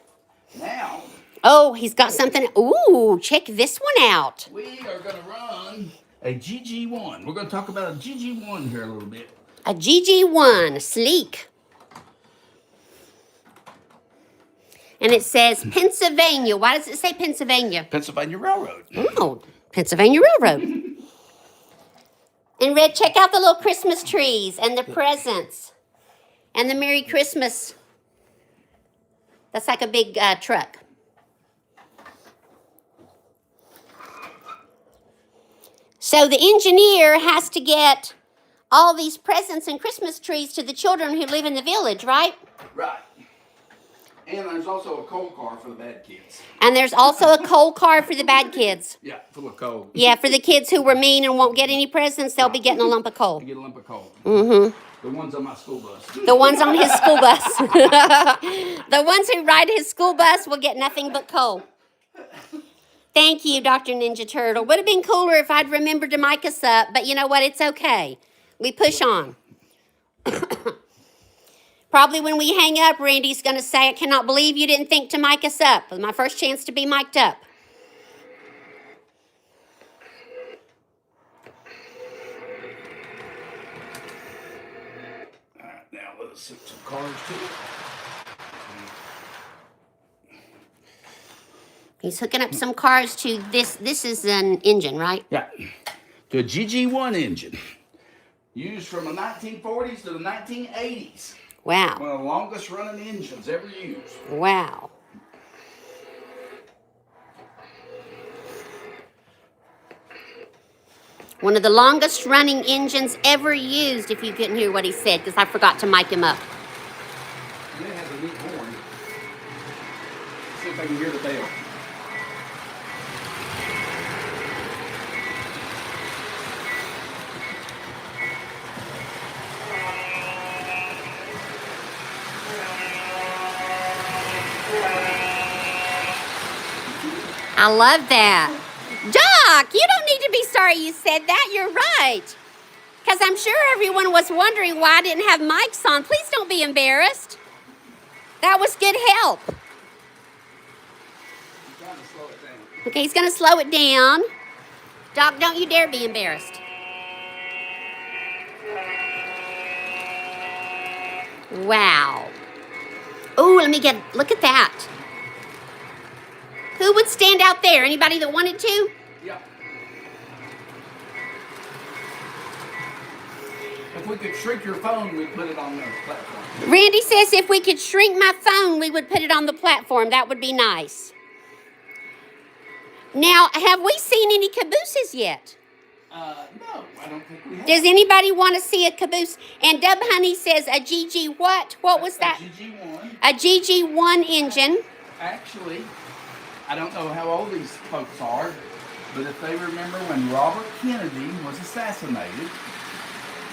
Now, Oh, he's got something. Ooh, check this one out. we are going to run a GG1. We're going to talk about a GG1 here a little bit. A GG1, sleek. And it says Pennsylvania. Why does it say Pennsylvania? Pennsylvania Railroad. Oh, Pennsylvania Railroad. And Red, check out the little Christmas trees and the presents and the Merry Christmas. That's like a big truck. So the engineer has to get all these presents and Christmas trees to the children who live in the village, right? Right. And there's also a coal car for the bad kids. And there's also a coal car for the bad kids. Yeah, full of coal. Yeah, for the kids who were mean and won't get any presents, they'll be getting a lump of coal. You get a lump of coal. Mm-hmm. The ones on my school bus. The ones on his school bus. The ones who ride his school bus will get nothing but coal. Thank you, Dr. Ninja Turtle. Would have been cooler if I'd remembered to mic us up, but you know what? It's okay. We push on. Probably when we hang up, Randy's going to say, I cannot believe you didn't think to mic us up. It was my first chance to be mic'd up. All right, now let's hook some cars to it. He's hooking up some cars to this. This is an engine, right? Yeah, to a GG1 engine. Used from the 1940s to the 1980s. Wow. One of the longest running engines ever used. Wow. One of the longest running engines ever used, if you couldn't hear what he said, because I forgot to mic him up. And it has a neat horn. See if I can hear the bell. I love that. Doc, you don't need to be sorry you said that. You're right. Because I'm sure everyone was wondering why I didn't have mics on. Please don't be embarrassed. That was good help. Okay, he's going to slow it down. Doc, don't you dare be embarrassed. Wow. Oh, look at that. Who would stand out there? Anybody that wanted to? Yeah. If we could shrink your phone, we'd put it on the platform. Randy says if we could shrink my phone, we would put it on the platform. That would be nice. Now, have we seen any cabooses yet? No, I don't think we have. Does anybody want to see a caboose? And Dub Honey says a GG what? What was that? A GG1. A GG1 engine. Actually, I don't know how old these folks are, but if they remember when Robert Kennedy was assassinated,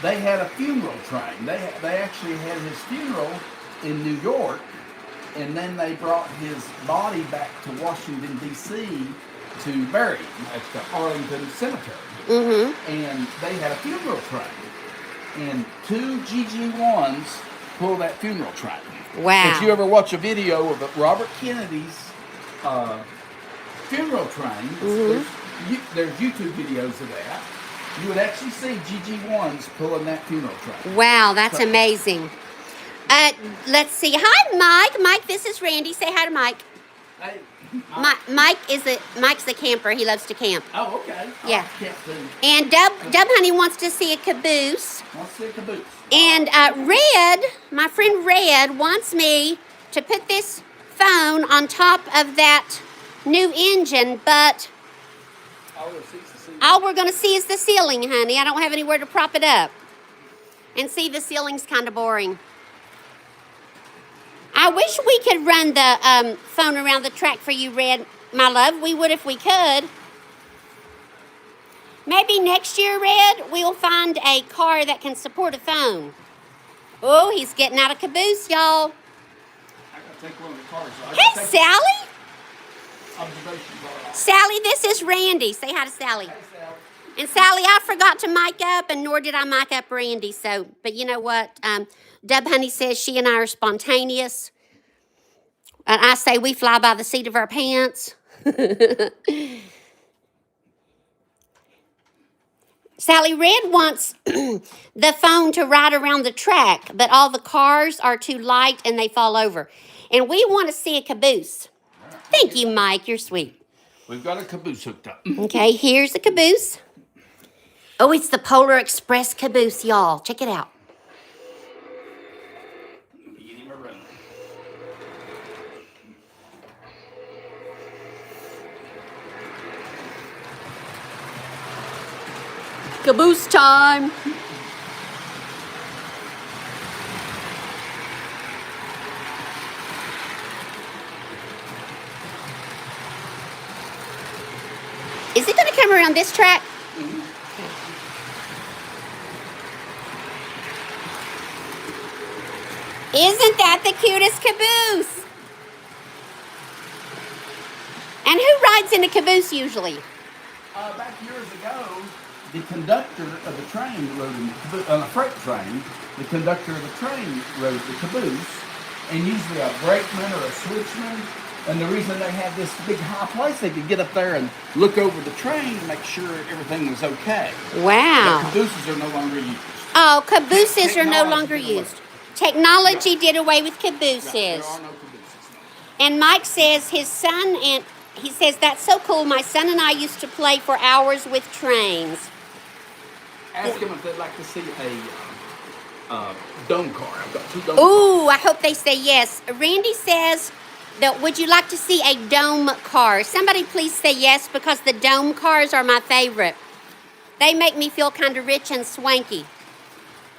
they had a funeral train. They actually had his funeral in New York, and then they brought his body back to Washington, D.C. to bury him at the Arlington Cemetery. Mm-hmm. And they had a funeral train. And 2 GG1s pull that funeral train. Wow. If you ever watch a video of Robert Kennedy's funeral train, there's YouTube videos of that. You would actually see GG1s pulling that funeral train. Wow, that's amazing. Let's see. Hi, Mike. Mike, this is Randy. Say hi to Mike. Hey, Mike's the camper. He loves to camp. oh, okay. Yeah. Camp too. And Dub Honey wants to see a caboose. Let's see a caboose. And Red, my friend Red, wants me to put this phone on top of that new engine, but all we're going to see is the ceiling, honey. I don't have anywhere to prop it up. And see, the ceiling's kind of boring. I wish we could run the phone around the track for you, Red, my love. We would if we could. Maybe next year, Red, we'll find a car that can support a phone. Oh, he's getting out of caboose, y'all. I gotta take one of the cars. Hey, Sally. Observation car. Sally, this is Randy. Say hi to Sally. Hey, Sal. And Sally, I forgot to mic up, and nor did I mic up Randy. So, but you know what? Dub Honey says she and I are spontaneous. And I say we fly by the seat of our pants. Sally, Red wants the phone to ride around the track, but all the cars are too light and they fall over. And we want to see a caboose. Thank you, Mike. You're sweet. We've got a caboose hooked up. Okay, here's the caboose. Oh, it's the Polar Express caboose, y'all. Check it out. Get him a run. Caboose time. Is it going to come around this track? Isn't that the cutest caboose? And who rides in a caboose usually? Back years ago, the conductor of the train rode in the caboose, on a freight train, the conductor of the train rode the caboose, and usually a brakeman or a switchman. And the reason they had this big high place, they could get up there and look over the train to make sure everything was okay. Wow. But cabooses are no longer used. Oh, cabooses are no Technology longer did away. used. Technology did away with cabooses. Right, there are no cabooses now. And Mike says his son, and he says, that's so cool. My son and I used to play for hours with trains. Ask them if they'd like to see a dome car. I've got 2 dome cars. Ooh, I hope they say yes. Randy says, that would you like to see a dome car? Somebody please say yes, because the dome cars are my favorite. They make me feel kind of rich and swanky.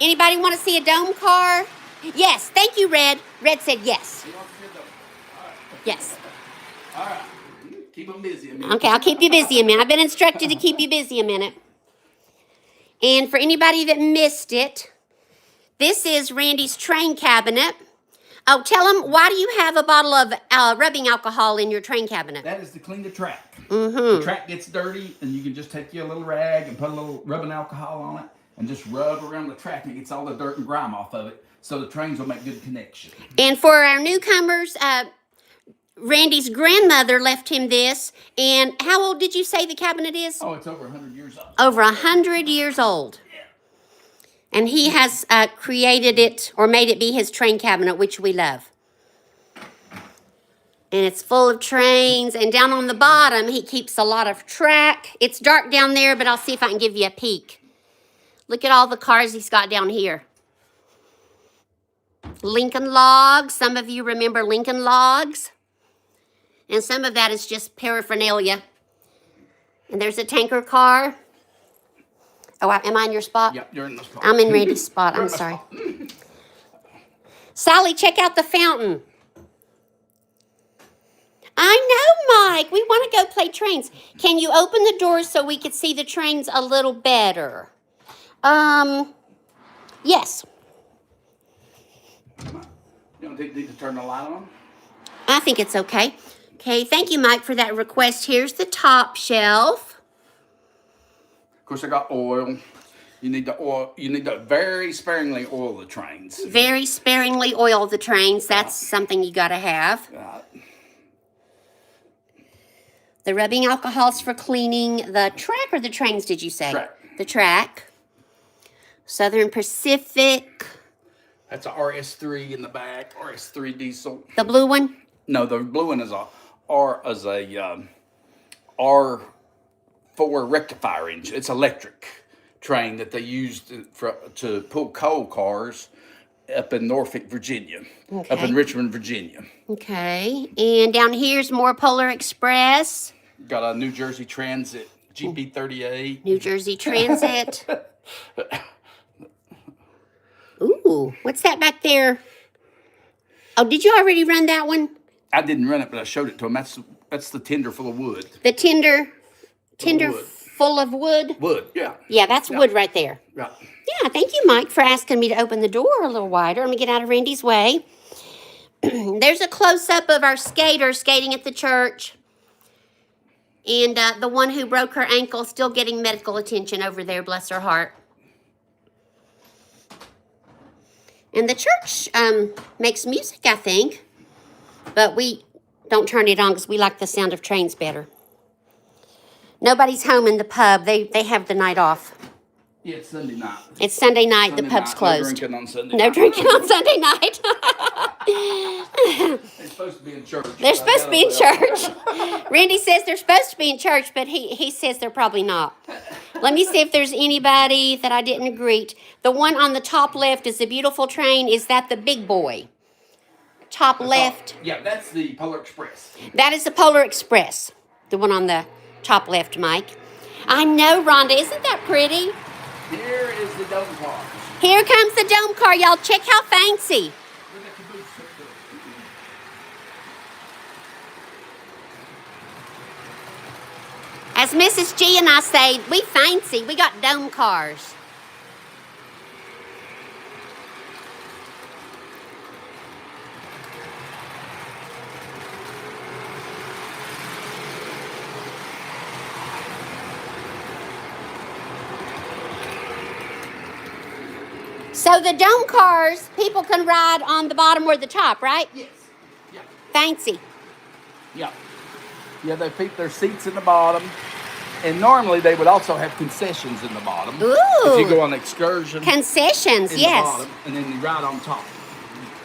Anybody want to see a dome car? Yes, thank you, Red. Red said yes. You want to see a dome car? All right. Yes. All right. Keep them busy a minute. Okay, I'll keep you busy a minute. I've been instructed to keep you busy a minute. And for anybody that missed it, this is Randy's train cabinet. Oh, tell them, why do you have a bottle of rubbing alcohol in your train cabinet? That is to clean the track. The track gets dirty, and you can just take you a little rag and put a little rubbing alcohol on it, and just rub around the track, and it gets all the dirt and grime off of it, so the trains will make good connection. And for our newcomers, Randy's grandmother left him this. And how old did you say the cabinet is? Oh, it's over 100 years old. Over 100 years old. And he has created it or made it be his train cabinet, which we love. And it's full of trains. And down on the bottom, he keeps a lot of track. It's dark down there, but I'll see if I can give you a peek. Look at all the cars he's got down here. Lincoln Logs. Some of you remember Lincoln Logs. And some of that is just paraphernalia. And there's a tanker car. Oh, am I in your spot? Yep, you're in the spot. I'm in Randy's spot. I'm sorry. Sally, check out the fountain. I know, Mike. We want to go play trains. Can you open the doors so we could see the trains a little better? Yes. You don't need to turn the light on? I think it's okay. Okay, thank you, Mike, for that request. Here's the top shelf. Of course, I got oil. You need to oil. You need to very sparingly oil the trains. Very sparingly oil the trains. That's something you got to have. The rubbing alcohols for cleaning the track or the trains, did you say? Track. The track. Southern Pacific. That's a RS3 in the back. RS3 diesel. The blue one? No, the blue one is a R4 rectifier engine. It's electric train that they used to pull coal cars up in Norfolk, Virginia, up in Richmond, Virginia. Okay, and down here's more Polar Express. Got a New Jersey Transit GP38. New Jersey Transit. Ooh, what's that back there? Oh, did you already run that one? I didn't run it, but I showed it to him. That's the tender full of wood. The tender wood. full of wood? Wood, yeah. Yeah, that's wood right there. Yeah. Yeah, thank you, Mike, for asking me to open the door a little wider. Let me get out of Randy's way. There's a close-up of our skater skating at the church. And the one who broke her ankle still getting medical attention over there, bless her heart. And the church makes music, I think. But we don't turn it on because we like the sound of trains better. Nobody's home in the pub. They have the night off. Yeah, it's Sunday night. It's Sunday night. The pub's closed. No drinking on Sunday No night. drinking on Sunday night. They're supposed to be in church. They're supposed to be in church. Randy says they're supposed to be in church, but he says they're probably not. Let me see if there's anybody that I didn't greet. The one on the top left is the beautiful train. Is that the big boy? Top left. Yeah, that's the Polar Express. That is the Polar Express. The one on the top left, Mike. I know, Rhonda. Isn't that pretty? Here is the dome car. Here comes the dome car, y'all. Check how fancy. Where's that caboose hooked up? As Mrs. G and I say, we fancy. We got dome cars. So the dome cars, people can ride on the bottom or the top, right? Yes. Yeah. Fancy. Yeah. Yeah, they keep their seats in the bottom. And normally they would also have concessions in the bottom. Ooh. If you go on excursion. Concessions, in yes. the bottom, and then you ride on top.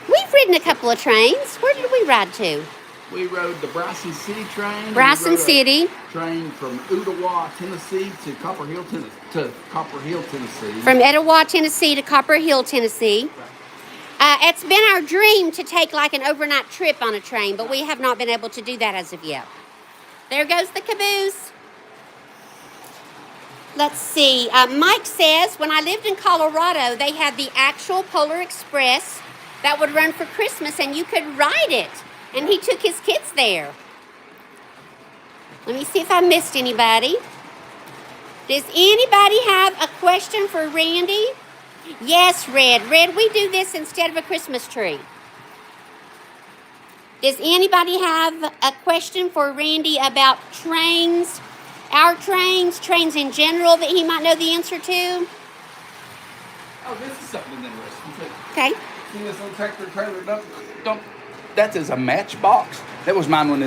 We've ridden a couple of trains. Where did we ride to? We rode the Bryson City train. Bryson City. Train from Ottawa, Tennessee to Copper Hill, Tennessee. From Etowah, Tennessee to Copper Hill, Tennessee. It's been our dream to take like an overnight trip on a train, but we have not been able to do that as of yet. There goes the caboose. Let's see. Mike says, when I lived in Colorado, they had the actual Polar Express that would run for Christmas, and you could ride it. And he took his kids there. Let me see if I missed anybody. Does anybody have a question for Randy? Yes, Red. Red, we do this instead of a Christmas tree. Does anybody have a question for Randy about trains? Our trains, trains in general that he might know the answer to? Oh, this is something interesting. Okay. See this little tractor trailer dump? That is a matchbox. That was mine when I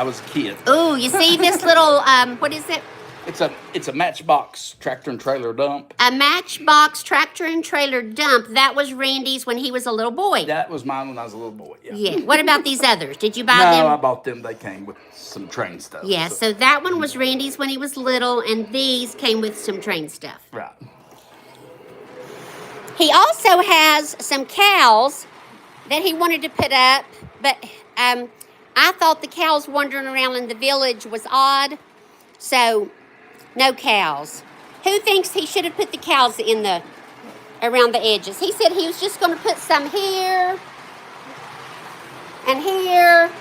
was a kid. Ooh, you see this little, what is it? It's a matchbox tractor and trailer dump. A matchbox tractor and trailer dump. That was Randy's when he was a little boy. That was mine when I was a little boy. Yeah. Yeah. What about these others? Did you buy No, them? I bought them. They came with some train stuff. Yeah, so that one was Randy's when he was little, and these came with some train stuff. Right. He also has some cows that he wanted to put up, but I thought the cows wandering around in the village was odd, so no cows. Who thinks he should have put the cows around the edges? He said he was just going to put some here and here.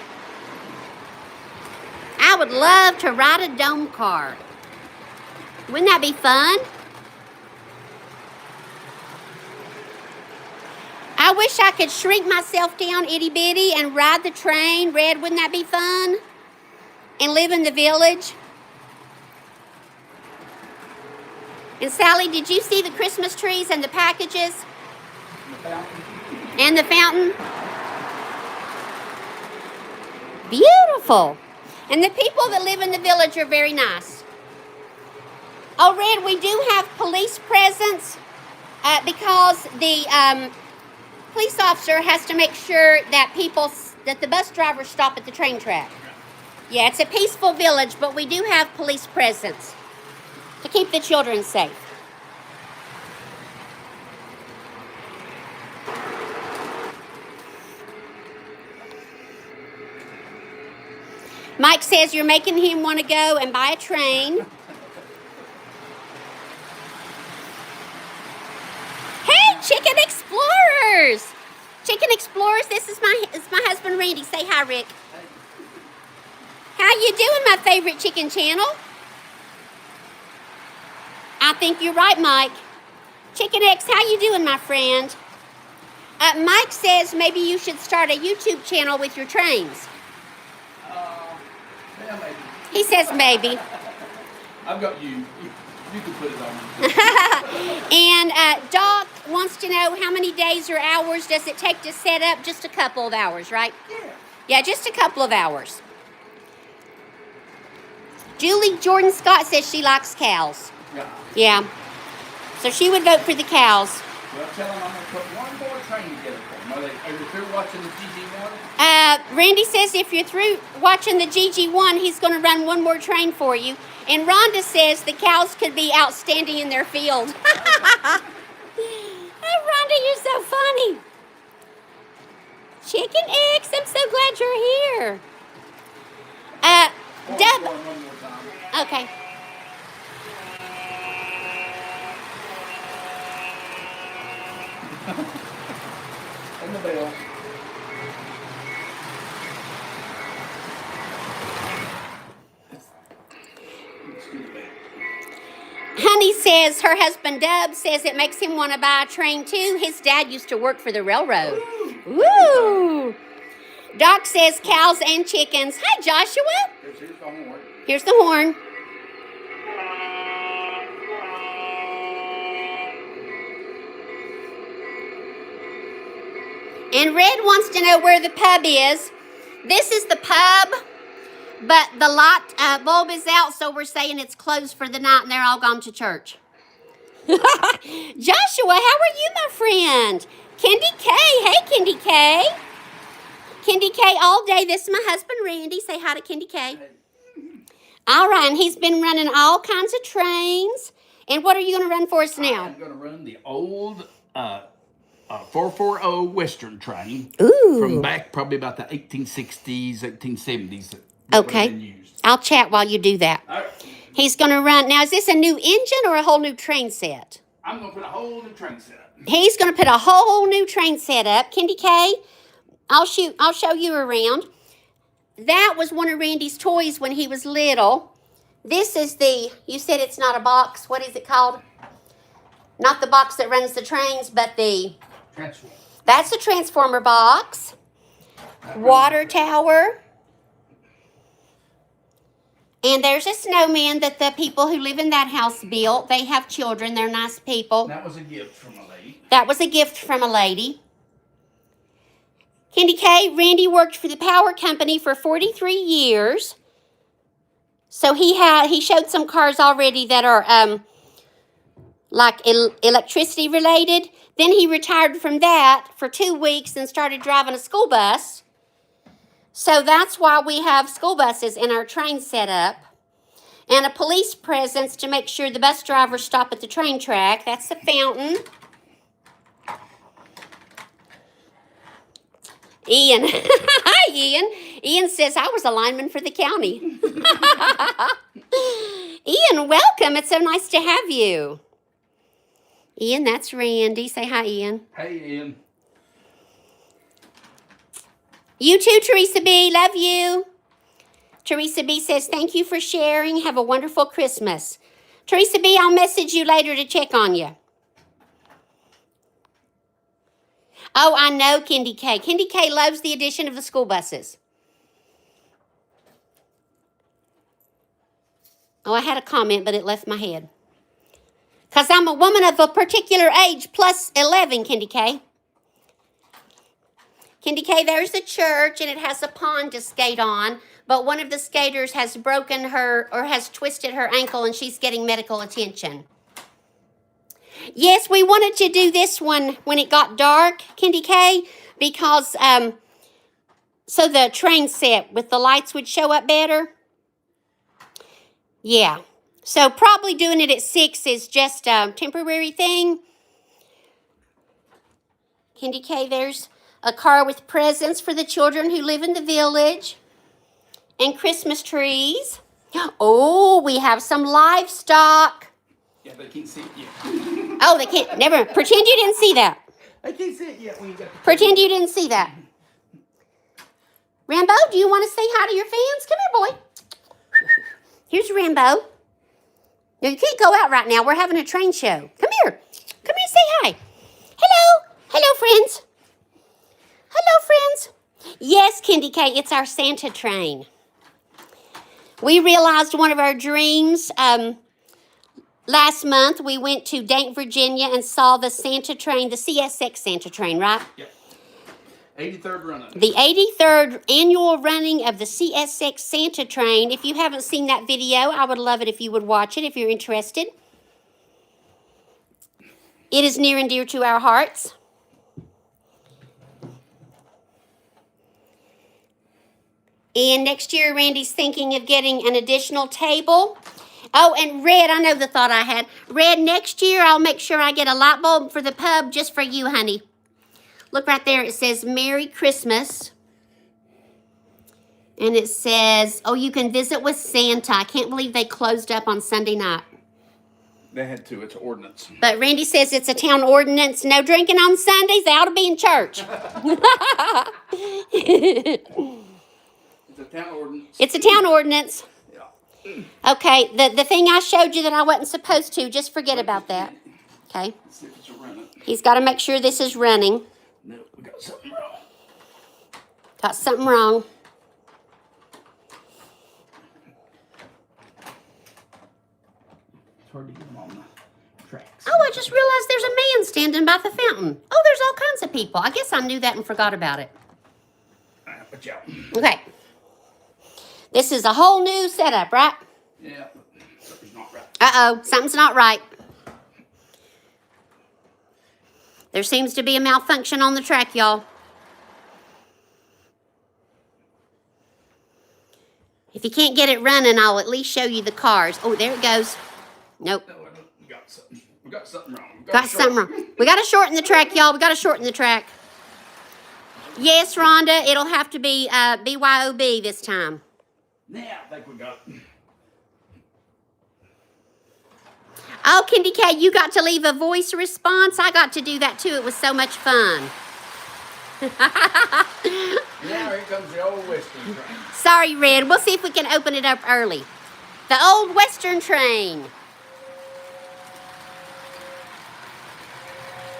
I would love to ride a dome car. Wouldn't that be fun? I wish I could shrink myself down itty bitty and ride the train. Red, wouldn't that be fun? And live in the village. And Sally, did you see the Christmas trees and the packages? And the fountain? Beautiful. And the people that live in the village are very nice. Oh, Red, we do have police presence because the police officer has to make sure that the bus drivers stop at the train track. Yeah, it's a peaceful village, but we do have police presence to keep the children safe. Mike says you're making him want to go and buy a train. Hey, Chicken Explorers! Chicken Explorers, this is my husband Randy. Say hi, Rick. How you doing, my favorite chicken channel? I think you're right, Mike. Chicken X, how you doing, my friend? Mike says maybe you should start a YouTube channel with your trains. Yeah, maybe. He says maybe. I've got you. You can put it on. And Doc wants to know how many days or hours does it take to set up? Just a couple of hours, right? Yeah. Yeah, just a couple of hours. Julie Jordan Scott says she likes cows. Yeah. Yeah. So she would vote for the cows. Well, tell them I'm going to put one more train together for them. Are you through watching the GG1? Randy says if you're through watching the GG1, he's going to run one more train for you. And Rhonda says the cows could be outstanding in their field. Hey, Rhonda, you're so funny. Chicken X, I'm so glad you're here. Deb. One more time. Okay. And the bell. Honey says her husband Dub says it makes him want to buy a train too. His dad used to work for the railroad. Woo! Doc says cows and chickens. Hi, Joshua. Here's the horn. Here's the horn. And Red wants to know where the pub is. This is the pub, but the light bulb is out, so we're saying it's closed for the night and they're all gone to church. Joshua, how are you, my friend? Kendi K. Hey, Kendi K. Kendi K all day. This is my husband, Randy. Say hi to Kendi K. All right, and he's been running all kinds of trains. And what are you going to run for us now? I'm going to run the old 440 Western train. Ooh. From back probably about the 1860s, 1870s. Okay. I'll chat while you do that. All right. He's going to run. Now, is this a new engine or a whole new train set? I'm going to put a whole new train set up. He's going to put a whole new train set up. Kendi K, I'll show you around. That was one of Randy's toys when he was little. This is you said it's not a box. What is it called? Not the box that runs the trains, but Transformer. that's a transformer box. water tower. And there's a snowman that the people who live in that house built. They have children. They're nice people. That was a gift from a lady. That was a gift from a lady. Candy K, Randy worked for the power company for 43 years. So he showed some cars already that are like electricity related. Then he retired from that for 2 weeks and started driving a school bus. So that's why we have school buses in our train setup. And a police presence to make sure the bus drivers stop at the train track. That's the fountain. Ian. Hi, Ian. Ian says, I was a lineman for the county. Ian, welcome. It's so nice to have you. Ian, that's Randy. Say hi, Ian. Hey, Ian. You too, Teresa B. Love you. Teresa B says, thank you for sharing. Have a wonderful Christmas. Teresa B, I'll message you later to check on you. Oh, I know Candy K. Candy K loves the addition of the school buses. Oh, I had a comment, but it left my head. Because I'm a woman of a particular age, plus 11, Candy K. Candy K, there's the church, and it has a pond to skate on, but one of the skaters has broken her, or has twisted her ankle, and she's getting medical attention. Yes, we wanted to do this one when it got dark, Candy K, because so the train set with the lights would show up better. Yeah, so probably doing it at 6 is just a temporary thing. Candy K, there's a car with presents for the children who live in the village. And Christmas trees. Oh, we have some livestock. Yeah, they can't see it yet. Oh, they can't. Never. Pretend you didn't see that. They can't see it yet when you got the Pretend you didn't see that. Rambo, do you want to say hi to your fans? Come here, boy. Here's Rambo. No, you can't go out right now. We're having a train show. Come here. Come here and say hi. Hello. Hello, friends. Hello, friends. Yes, Candy K, it's our Santa train. We realized one of our dreams last month. We went to Dank, Virginia, and saw the Santa train, the CSX Santa train, right? Yep. 83rd running. The 83rd annual running of the CSX Santa train. If you haven't seen that video, I would love it if you would watch it if you're interested. It is near and dear to our hearts. And next year, Randy's thinking of getting an additional table. Oh, and Red, I know the thought I had. Red, next year I'll make sure I get a light bulb for the pub just for you, honey. Look right there. It says Merry Christmas. And it says, oh, you can visit with Santa. I can't believe they closed up on Sunday night. They had to. It's ordinance. But Randy says it's a town ordinance. No drinking on Sundays. They ought to be in church. It's a town ordinance. It's a town ordinance. Yeah. Okay, the thing I showed you that I wasn't supposed to, just forget about that. Okay. Let's see if it's running. He's got to make sure this is running. No, we got something wrong. Got something wrong. It's hard to get them on the tracks. Oh, I just realized there's a man standing by the fountain. Oh, there's all kinds of people. I guess I knew that and forgot about it. All right, watch out. Okay. This is a whole new setup, right? Yeah, something's not right. Uh-oh, something's not right. There seems to be a malfunction on the track, y'all. If you can't get it running, I'll at least show you the cars. Oh, there it goes. Nope. No, we got something. We got something wrong. We Got something wrong. We got to shorten the track, y'all. We got to shorten the track. Yes, Rhonda, it'll have to be BYOB this time. Yeah, I think we got it. Oh, Candy K, you got to leave a voice response. I got to do that too. It was so much fun. Now here comes the old Western train. Sorry, Red. We'll see if we can open it up early. The old Western train.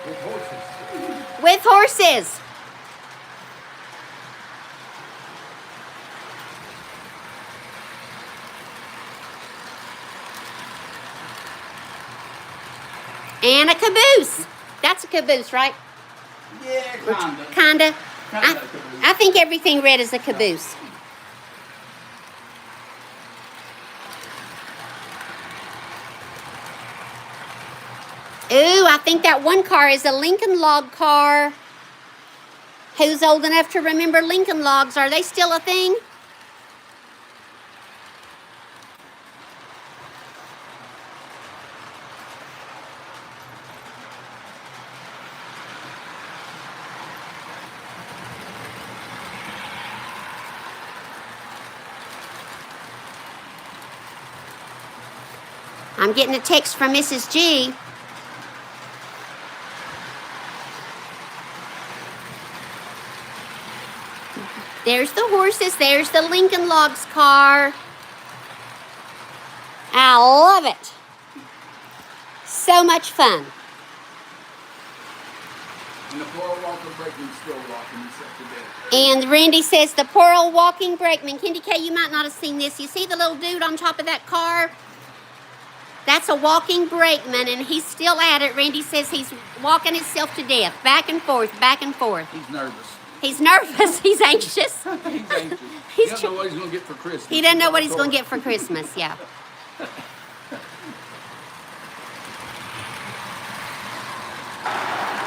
With horses. With horses. And a caboose. That's a caboose, right? Yeah, kinda. Kinda. Kinda a caboose. I think everything red is a caboose. Ooh, I think that one car is a Lincoln Log car. Who's old enough to remember Lincoln Logs? Are they still a thing? I'm getting a text from Mrs. G. There's the horses. There's the Lincoln Logs car. I love it. So much fun. And the poor Walker Brakeman's still walking himself to death. And Randy says the poor old walking brakeman. Candy K, you might not have seen this. You see the little dude on top of that car? That's a walking brakeman, and he's still at it. Randy says he's walking himself to death. Back and forth, back and forth. He's nervous. He's nervous. He's anxious. He's anxious. He He doesn't know what he's going to get for Christmas. He doesn't know what he's going to get for Christmas, yeah.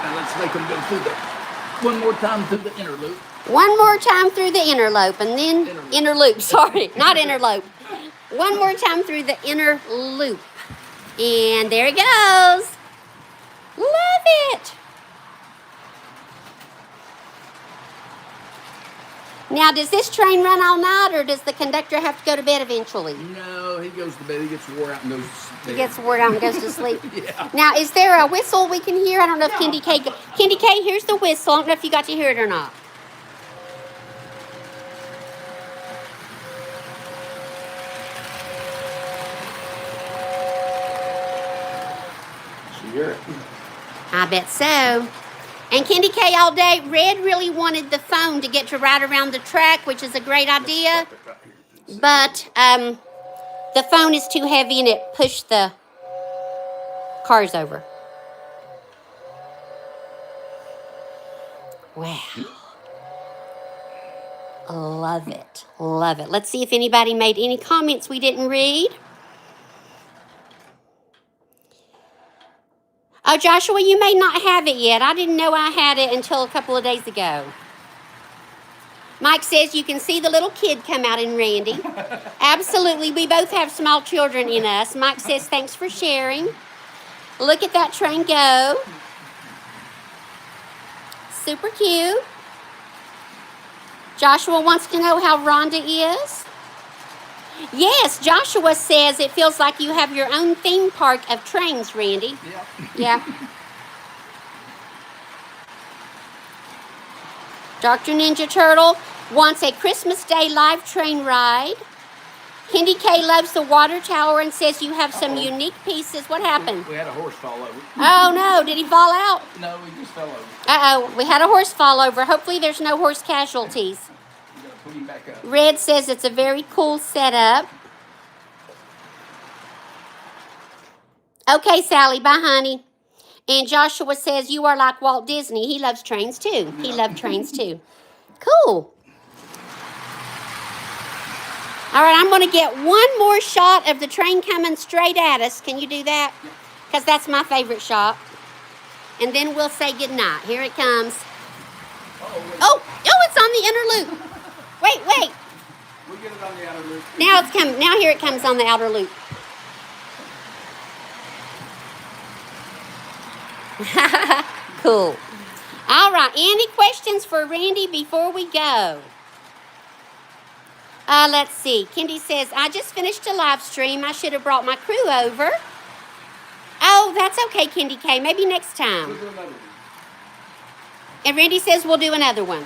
Now let's make him go through one more time through the inner loop. One more time through the interlope, and then interloop. Sorry, not interlope. One more time through the inner loop. And there it goes. Love it. Now, does this train run all night, or does the conductor have to go to bed eventually? No, he goes to bed. He gets wore out and goes to sleep. He gets wore out and goes to sleep. Yeah. Now, is there a whistle we can hear? I don't know if Candy K, here's the whistle. I don't know if you got to hear it or not. You hear it? I bet so. And Candy K all day, Red really wanted the phone to get to ride around the track, which is a great idea. But the phone is too heavy and it pushed the cars over. Wow. Love it. Love it. Let's see if anybody made any comments we didn't read. Oh, Joshua, you may not have it yet. I didn't know I had it until a couple of days ago. Mike says you can see the little kid come out in Randy. Absolutely. We both have small children in us. Mike says thanks for sharing. Look at that train go. Super cute. Joshua wants to know how Rhonda is. Yes, Joshua says it feels like you have your own theme park of trains, Randy. Yeah. Yeah. Dr. Ninja Turtle wants a Christmas Day live train ride. Candy K loves the water tower and says you have some unique pieces. What happened? We had a horse fall over. Oh, no. Did he fall out? No, we just fell over. Uh-oh. We had a horse fall over. Hopefully there's no horse casualties. We got to put him back up. Red says it's a very cool setup. Okay, Sally. Bye, honey. And Joshua says you are like Walt Disney. He loves trains, too. He loved trains, too. Cool. All right, I'm going to get one more shot of the train coming straight at us. Can you do that? Because that's my favorite shot. And then we'll say goodnight. Here it comes. Oh, it's on the inner loop. Wait. We'll get it on the outer loop. Now it's coming. Now here it comes on the outer loop. Cool. All right. Any questions for Randy before we go? Let's see. Kendi says, I just finished a live stream. I should have brought my crew over. Oh, that's okay, Kendi K. Maybe next time. We'll do another one. And Randy says we'll do another one.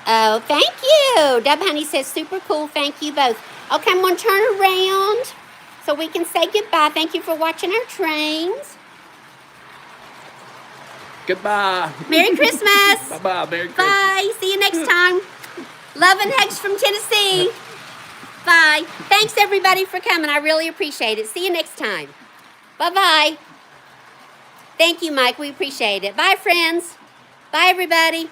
Oh, thank you. Dub Honey says, super cool. Thank you both. Okay, I'm going to turn around so we can say goodbye. Thank you for watching our trains. Goodbye. Merry Christmas. Bye-bye. Merry Christmas. Bye. See you next time. Love and hugs from Tennessee. Bye. Thanks, everybody, for coming. I really appreciate it. See you next time. Bye-bye. Thank you, Mike. We appreciate it. Bye, friends. Bye, everybody.